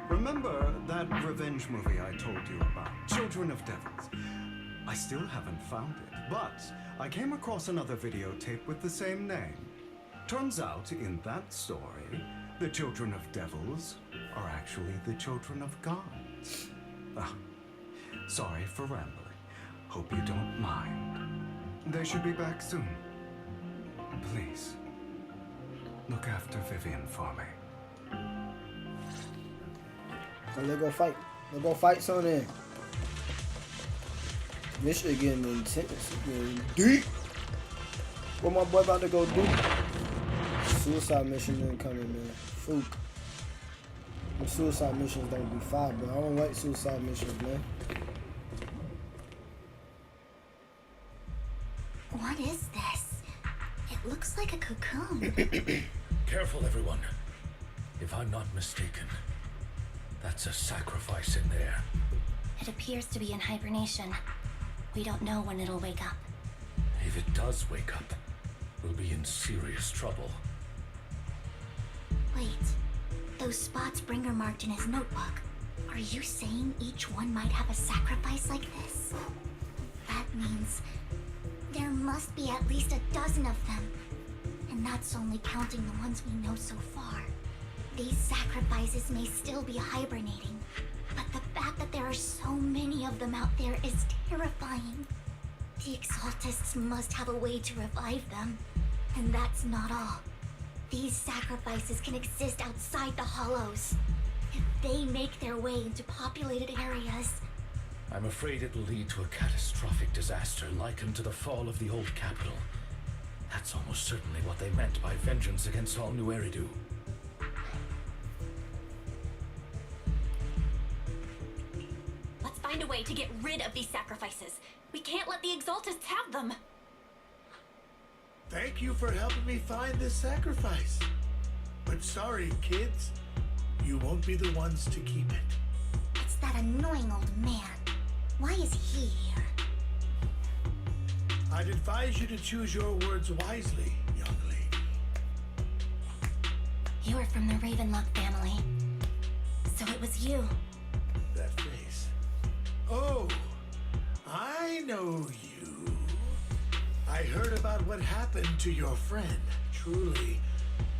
Remember that revenge movie I told you about, Children of Devils? I still haven't found it, but I came across another videotape with the same name. Turns out, in that story, the Children of Devils are actually the children of God. Sorry for rambling. Hope you don't mind. They should be back soon. Please, look after Vivian for me. So let's go fight. Let's go fight some then. This shit getting intense. It's getting deep. What my boy about to go do? suicide mission incoming, man. Fook. Them suicide missions don't be fire, bro. I don't like suicide missions, man. What is this? It looks like a cocoon. Careful, everyone. If I'm not mistaken, that's a sacrifice in there. It appears to be in hibernation. We don't know when it'll wake up. If it does wake up, we'll be in serious trouble. Wait, those spots Bringer marked in his notebook. Are you saying each one might have a sacrifice like this? That means there must be at least a dozen of them. And that's only counting the ones we know so far. These sacrifices may still be hibernating, but the fact that there are so many of them out there is terrifying. The Exaltists must have a way to revive them. And that's not all. These sacrifices can exist outside the Hollows. If they make their way into populated areas... I'm afraid it'll lead to a catastrophic disaster likened to the fall of the old capital. That's almost certainly what they meant by vengeance against all New Eridu. Let's find a way to get rid of these sacrifices. We can't let the Exaltists have them. Thank you for helping me find this sacrifice. But sorry, kids. You won't be the ones to keep it. It's that annoying old man. Why is he here? I'd advise you to choose your words wisely, young lady. You are from the Ravenlock family. So it was you. That face. Oh, I know you. I heard about what happened to your friend. Truly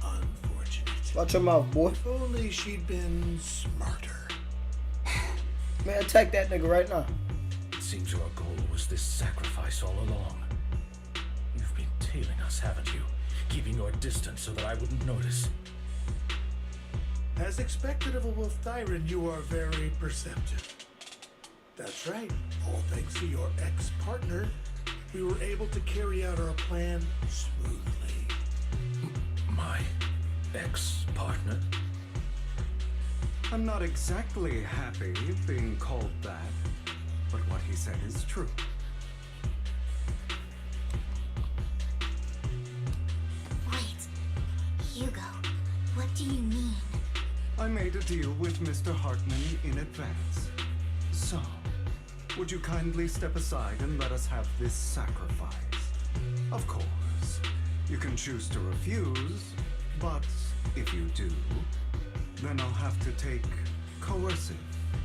unfortunate. Watch your mouth, boy. If only she'd been smarter. Man, attack that nigga right now. It seems your goal was this sacrifice all along. You've been tailing us, haven't you? Keeping your distance so that I wouldn't notice. As expected of a Wolf Thyran, you are very perceptive. That's right. All thanks to your ex-partner, we were able to carry out our plan smoothly. My ex-partner? I'm not exactly happy being called that, but what he said is true. Wait, Hugo, what do you mean? I made a deal with Mr. Hartman in advance. So, would you kindly step aside and let us have this sacrifice? Of course, you can choose to refuse, but if you do, then I'll have to take coercive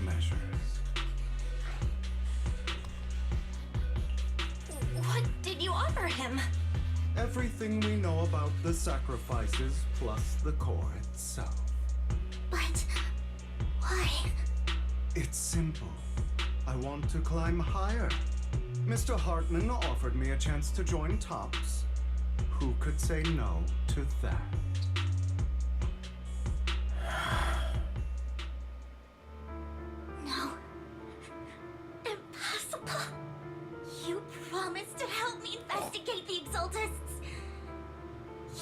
measures. What did you offer him? Everything we know about the sacrifices plus the core itself. But why? It's simple. I want to climb higher. Mr. Hartman offered me a chance to join TOPS. Who could say no to that? No. Impossible. You promised to help me investigate the Exaltists.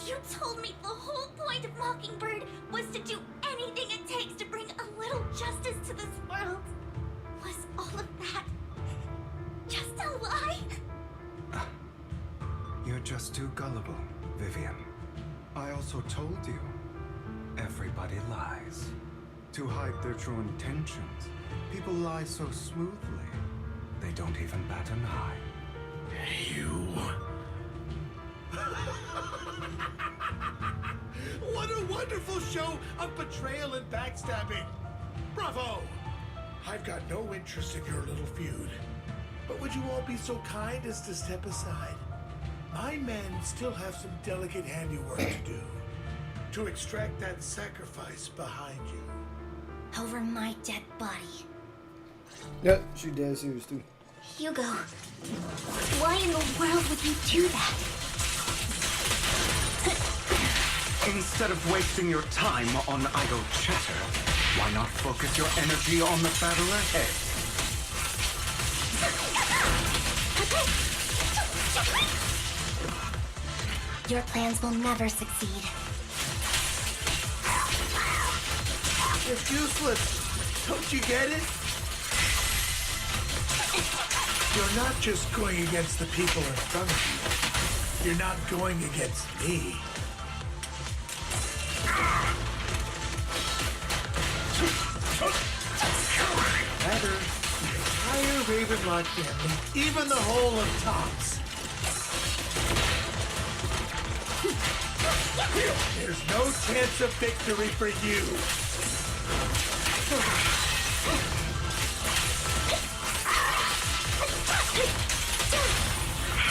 You told me the whole point of Mockingbird was to do anything it takes to bring a little justice to this world. Was all of that just a lie? You're just too gullible, Vivian. I also told you, everybody lies. To hide their true intentions, people lie so smoothly, they don't even bat an eye. You... What a wonderful show of betrayal and backstabbing! Bravo! I've got no interest in your little feud. But would you all be so kind as to step aside? My men still have some delicate handiwork to do. To extract that sacrifice behind you. Over my dead body. Yep, she dead serious too. Hugo, why in the world would you do that? Instead of wasting your time on idle chatter, why not focus your energy on the battle ahead? Your plans will never succeed. It's useless. Don't you get it? You're not just going against the people in front of you. You're not going against me. Rather, the entire Ravenlock family, even the whole of Tops. There's no chance of victory for you.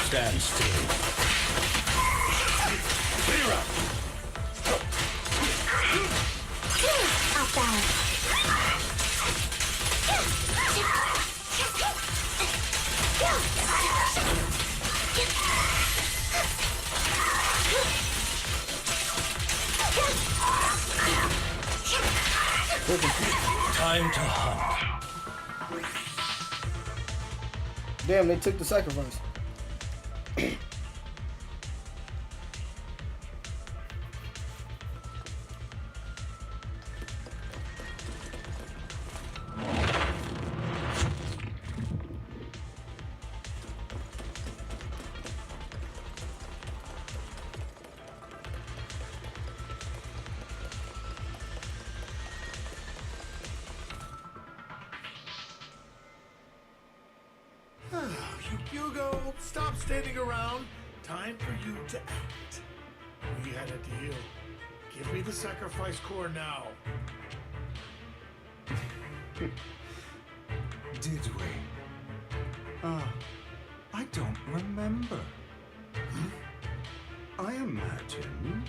Stand still. Clear up. Off balance. Time to hunt. Damn, they took the sacrifice. Hugo, stop standing around. Time for you to act. We had a deal. Give me the sacrifice core now. Did we? I don't remember. I imagine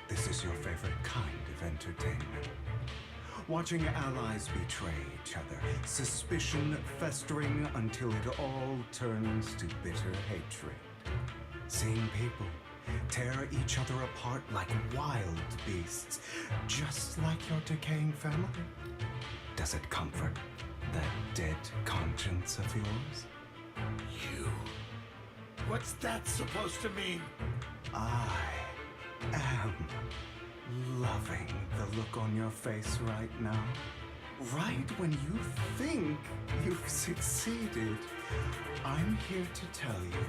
this is your favorite kind of entertainment. Watching allies betray each other, suspicion festering until it all turns to bitter hatred. Seeing people tear each other apart like wild beasts, just like your decaying family. Does it comfort that dead conscience of yours? You? What's that supposed to mean? I am loving the look on your face right now. Right when you think you've succeeded, I'm here to tell you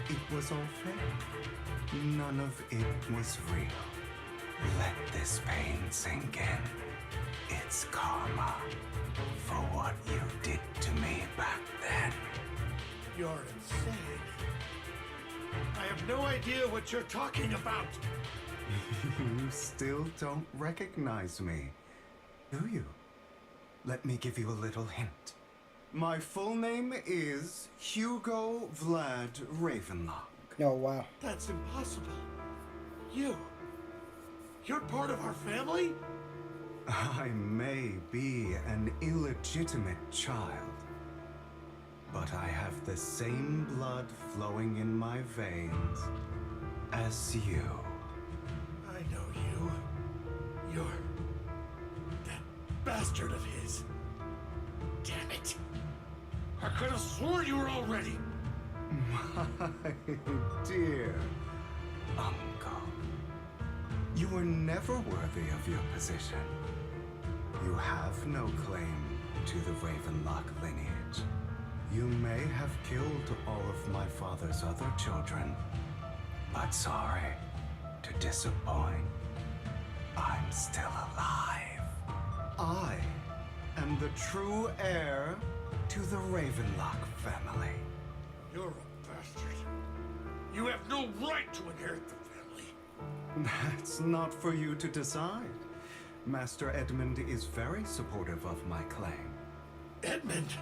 it was all fake. None of it was real. Let this pain sink in. It's karma for what you did to me back then. You're insane. I have no idea what you're talking about. You still don't recognize me, do you? Let me give you a little hint. My full name is Hugo Vlad Ravenlock. Oh, wow. That's impossible. You're part of our family? I may be an illegitimate child, but I have the same blood flowing in my veins as you. I know you. You're that bastard of his. Damn it. I could have sworn you were already. My dear uncle, you were never worthy of your position. You have no claim to the Ravenlock lineage. You may have killed all of my father's other children, but sorry to disappoint, I'm still alive. I am the true heir to the Ravenlock family. You're a bastard. You have no right to inherit the family. That's not for you to decide. Master Edmund is very supportive of my claim. Edmund?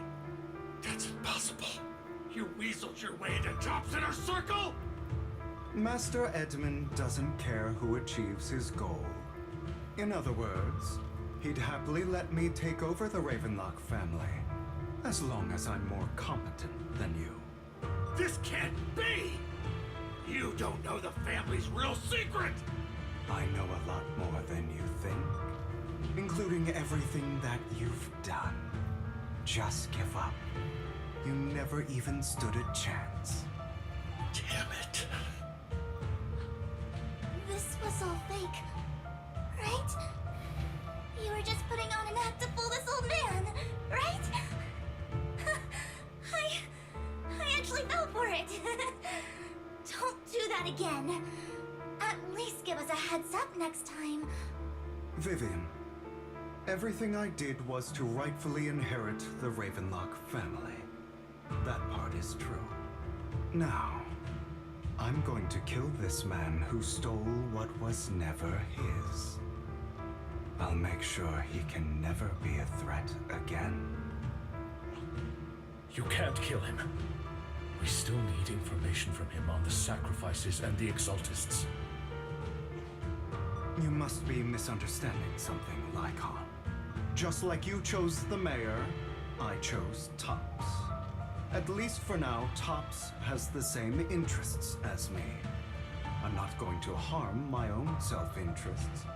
That's impossible. You weaseled your way into Tops Inner Circle? Master Edmund doesn't care who achieves his goal. In other words, he'd happily let me take over the Ravenlock family, as long as I'm more competent than you. This can't be! You don't know the family's real secret! I know a lot more than you think, including everything that you've done. Just give up. You never even stood a chance. Damn it. This was all fake, right? You were just putting on an act to fool this old man, right? I actually fell for it. Don't do that again. At least give us a heads up next time. Vivian, everything I did was to rightfully inherit the Ravenlock family. That part is true. Now, I'm going to kill this man who stole what was never his. I'll make sure he can never be a threat again. You can't kill him. We still need information from him on the sacrifices and the Exaltists. You must be misunderstanding something, Lycon. Just like you chose the mayor, I chose Tops. At least for now, Tops has the same interests as me. I'm not going to harm my own self-interests.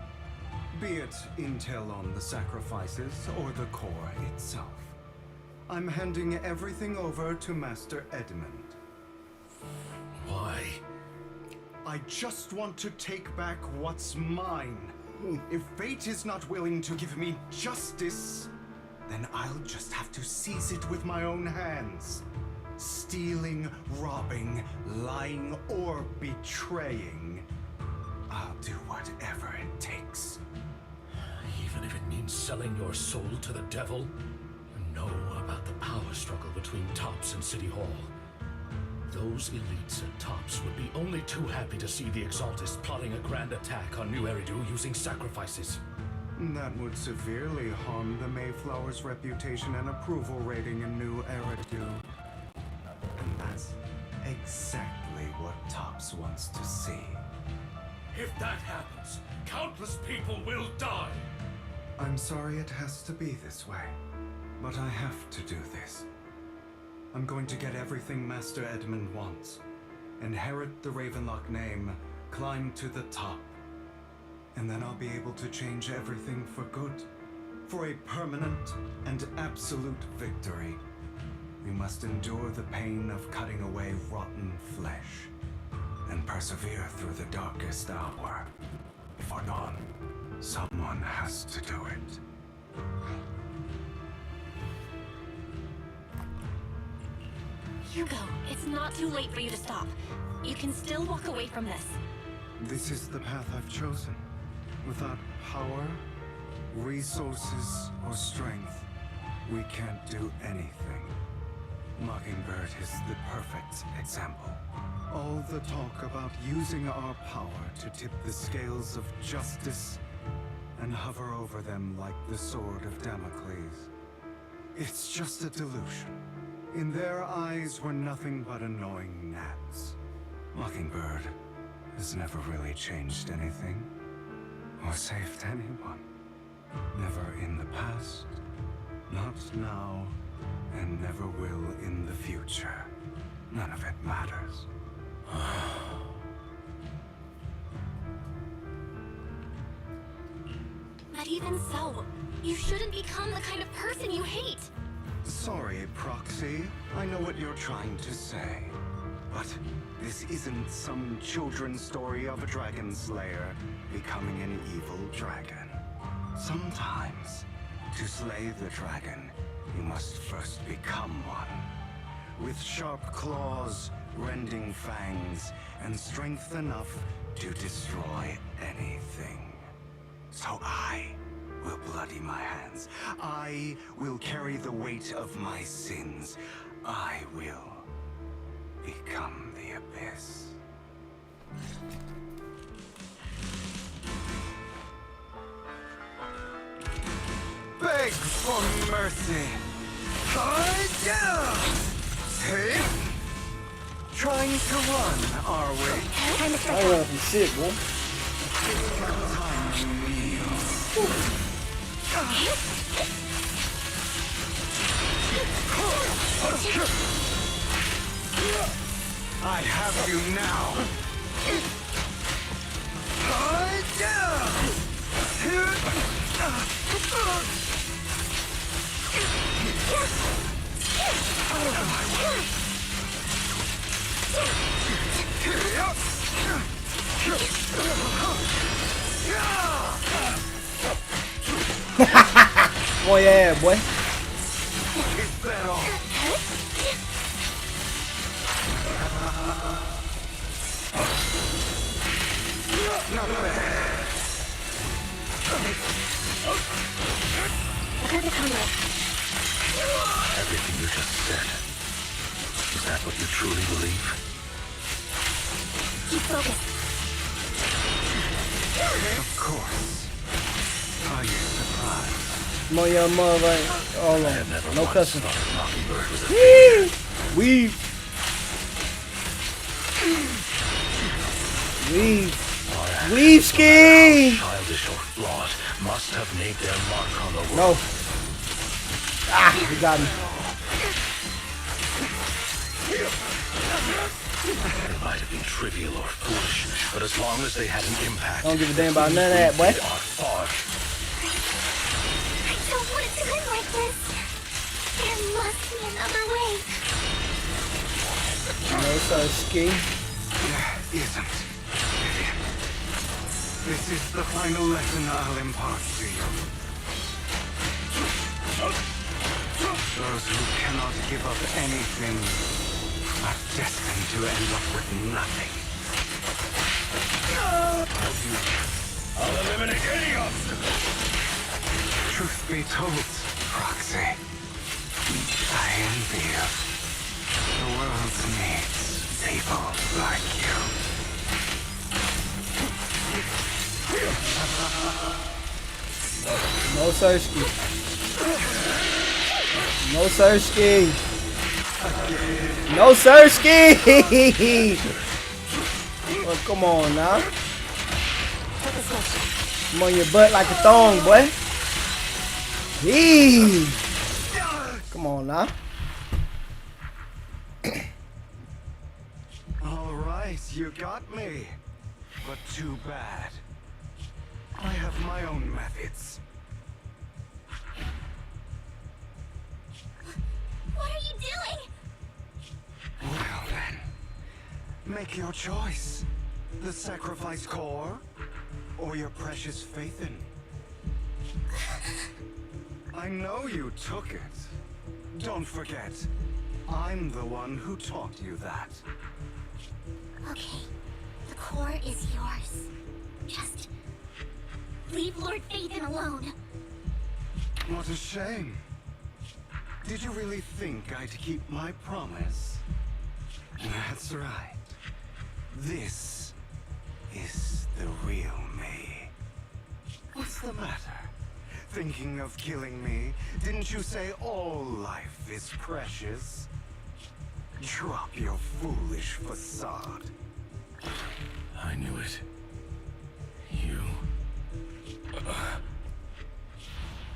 Be it intel on the sacrifices or the core itself. I'm handing everything over to Master Edmund. Why? I just want to take back what's mine. If fate is not willing to give me justice, then I'll just have to seize it with my own hands. Stealing, robbing, lying, or betraying. I'll do whatever it takes. Even if it means selling your soul to the devil? You know about the power struggle between Tops and City Hall. Those elites at Tops would be only too happy to see the Exaltists plotting a grand attack on New Eridu using sacrifices. That would severely harm the Mayflower's reputation and approval rating in New Eridu. And that's exactly what Tops wants to see. If that happens, countless people will die! I'm sorry it has to be this way, but I have to do this. I'm going to get everything Master Edmund wants. Inherit the Ravenlock name, climb to the top. And then I'll be able to change everything for good. For a permanent and absolute victory. We must endure the pain of cutting away rotten flesh. And persevere through the darkest hour. For dawn, someone has to do it. Hugo, it's not too late for you to stop. You can still walk away from this. This is the path I've chosen. Without power, resources, or strength, we can't do anything. Mockingbird is the perfect example. All the talk about using our power to tip the scales of justice and hover over them like the sword of Damocles. It's just a delusion. In their eyes, we're nothing but annoying gnats. Mockingbird has never really changed anything, or saved anyone. Never in the past, not now, and never will in the future. None of it matters. But even so, you shouldn't become the kind of person you hate. Sorry, Proxy. I know what you're trying to say. But this isn't some children's story of a dragon slayer becoming an evil dragon. Sometimes, to slay the dragon, you must first become one. With sharp claws, rending fangs, and strength enough to destroy anything. So I will bloody my hands. I will carry the weight of my sins. I will become the Abyss. Beg for mercy. Hey! Trying to run, are we? I love you shit, bro. Time you need. I have you now. Oh yeah, boy. Is that all? Not bad. Everything you just said. Is that what you truly believe? Keep focused. Of course. Are you surprised? Come on, young mother. Hold on. No cussing. Mockingbird was a Weave. Weave ski. childish or flawed must have made their mark on the world. No. Ah, he got me. It might have been trivial or foolish, but as long as they had an impact, Don't give a damn about none of that, boy. they are far. I don't want it to end like this. There must be another way. No such ski. There isn't. Vivian. This is the final lesson I'll impart to you. Those who cannot give up anything are destined to end up with nothing. I'll eliminate any obstacle. Truth be told, Roxy, I envy you. The world needs people like you. No Sirski. No Sirski. No Sirski. Well, come on now. Come on your butt like a thong, boy. Eee. Come on now. All right, you got me. But too bad. I have my own methods. What are you doing? Well then, make your choice. The sacrifice core, or your precious Phaethon. I know you took it. Don't forget, I'm the one who taught you that. Okay, the core is yours. Just leave Lord Phaethon alone. What a shame. Did you really think I'd keep my promise? That's right. This is the real me. What's the matter? Thinking of killing me? Didn't you say all life is precious? Drop your foolish facade. I knew it. You.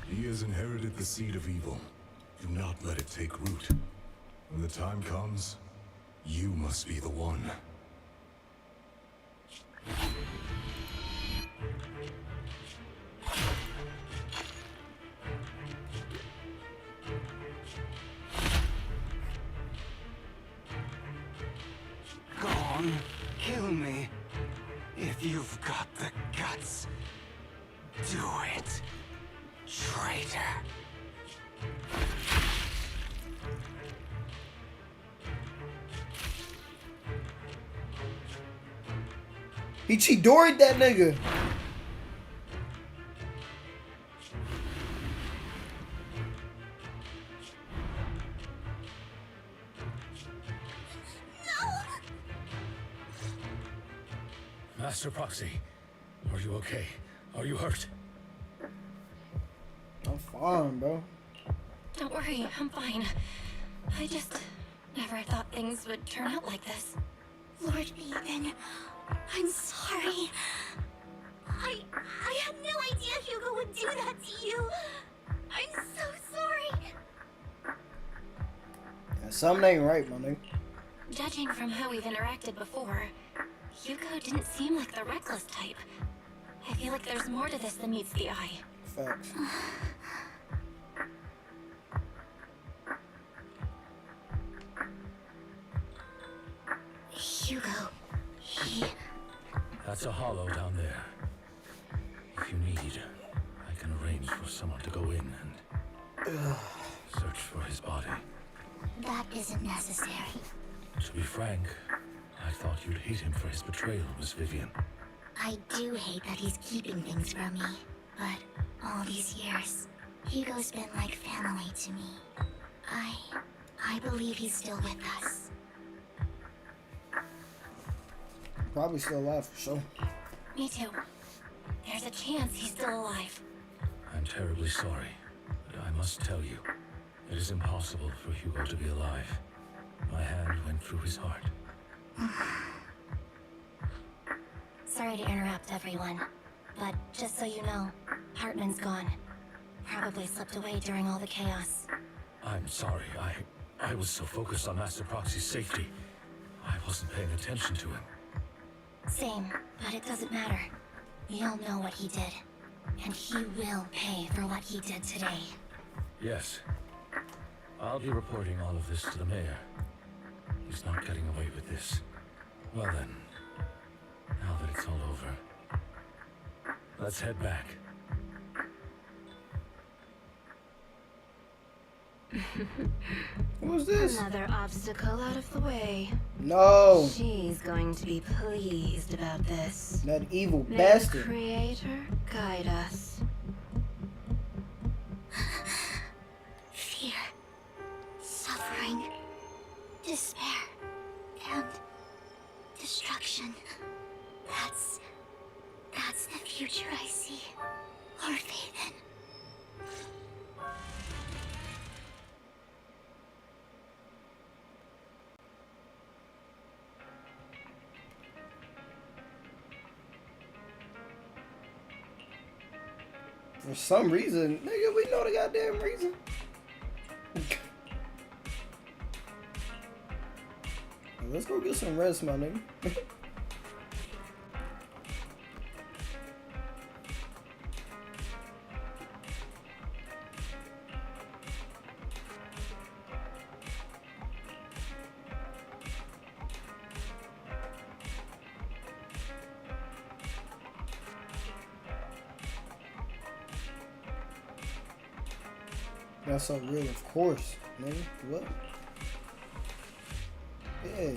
He has inherited the seed of evil. Do not let it take root. When the time comes, you must be the one. Go on, kill me. If you've got the guts, do it, traitor. He Chidori'd that nigga. Master Proxy, are you okay? Are you hurt? I'm fine, bro. Don't worry, I'm fine. I just never thought things would turn out like this. Lord Phaethon, I'm sorry. I had no idea Hugo would do that to you. I'm so sorry. Something ain't right, my nigga. Judging from how we've interacted before, Hugo didn't seem like the reckless type. I feel like there's more to this than meets the eye. Facts. Hugo, he... That's a hollow down there. If you need, I can arrange for someone to go in and Search for his body. That isn't necessary. To be frank, I thought you'd hate him for his betrayal, Miss Vivian. I do hate that he's keeping things from me, but all these years, Hugo's been like family to me. I believe he's still with us. Probably still alive for sure. Me too. There's a chance he's still alive. I'm terribly sorry, but I must tell you, it is impossible for Hugo to be alive. My hand went through his heart. Sorry to interrupt everyone, but just so you know, Hartman's gone. Probably slipped away during all the chaos. I'm sorry, I was so focused on Master Proxy's safety. I wasn't paying attention to him. Same, but it doesn't matter. We all know what he did, and he will pay for what he did today. Yes. I'll be reporting all of this to the mayor. He's not getting away with this. Well then, now that it's all over, let's head back. What was this? Another obstacle out of the way. No. She's going to be pleased about this. That evil May bastard. the Creator guide us. Fear, suffering, despair, and destruction. That's the future I see, or faith in. For some reason, nigga, we know the goddamn reason. Let's go get some rest, my nigga. That's so real, of course, nigga. What? Yeah.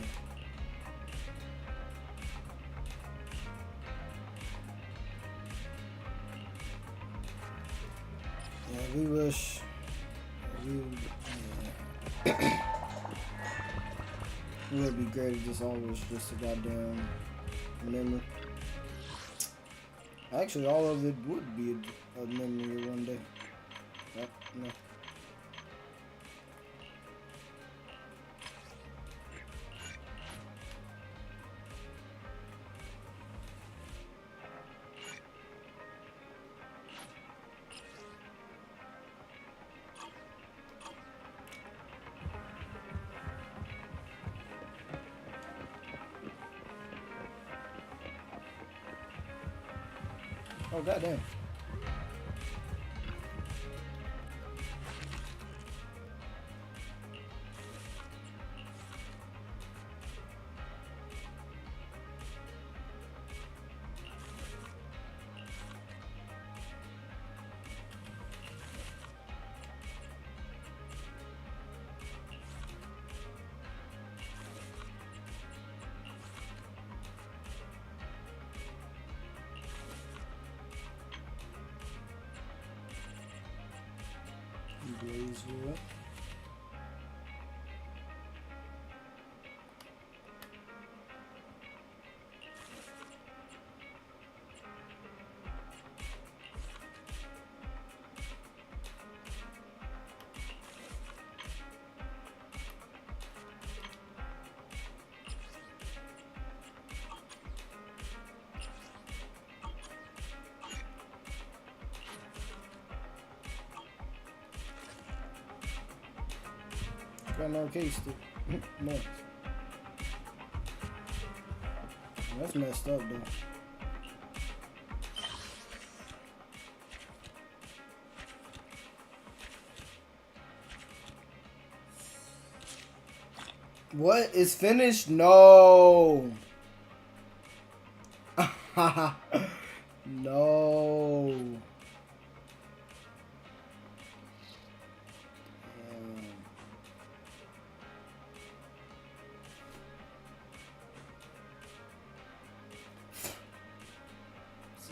Yeah, we wish. Yeah. It would be great if this all was just a goddamn memory. Actually, all of it would be a memory one day. Yep, no. Oh, goddamn. Blaze you up. Got no case still. Nice. That's messed up though. What is finished? No. No.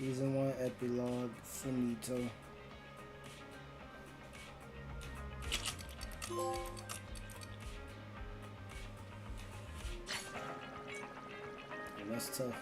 Season 1 epilogue, finito. And that's tough.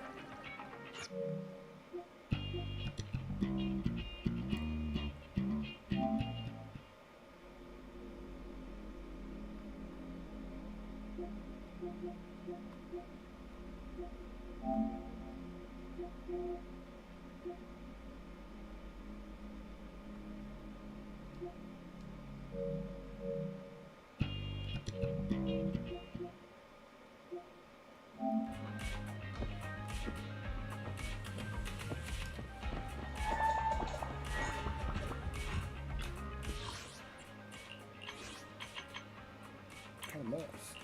Kind of nice.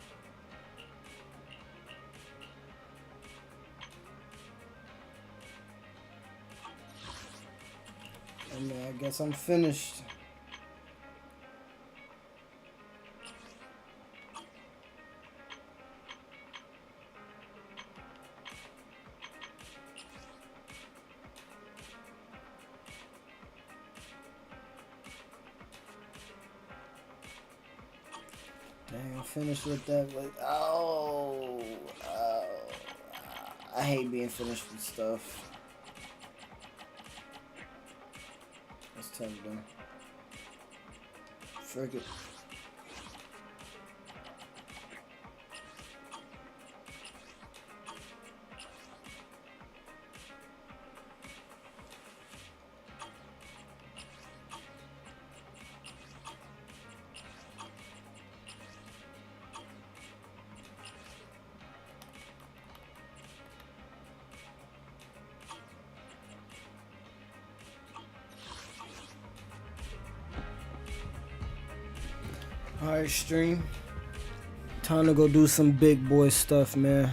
And I guess I'm finished. Dang, I'm finished with that, but I hate being finished with stuff. Let's tell you though. Frick it. Alright, stream. Time to go do some big boy stuff, man.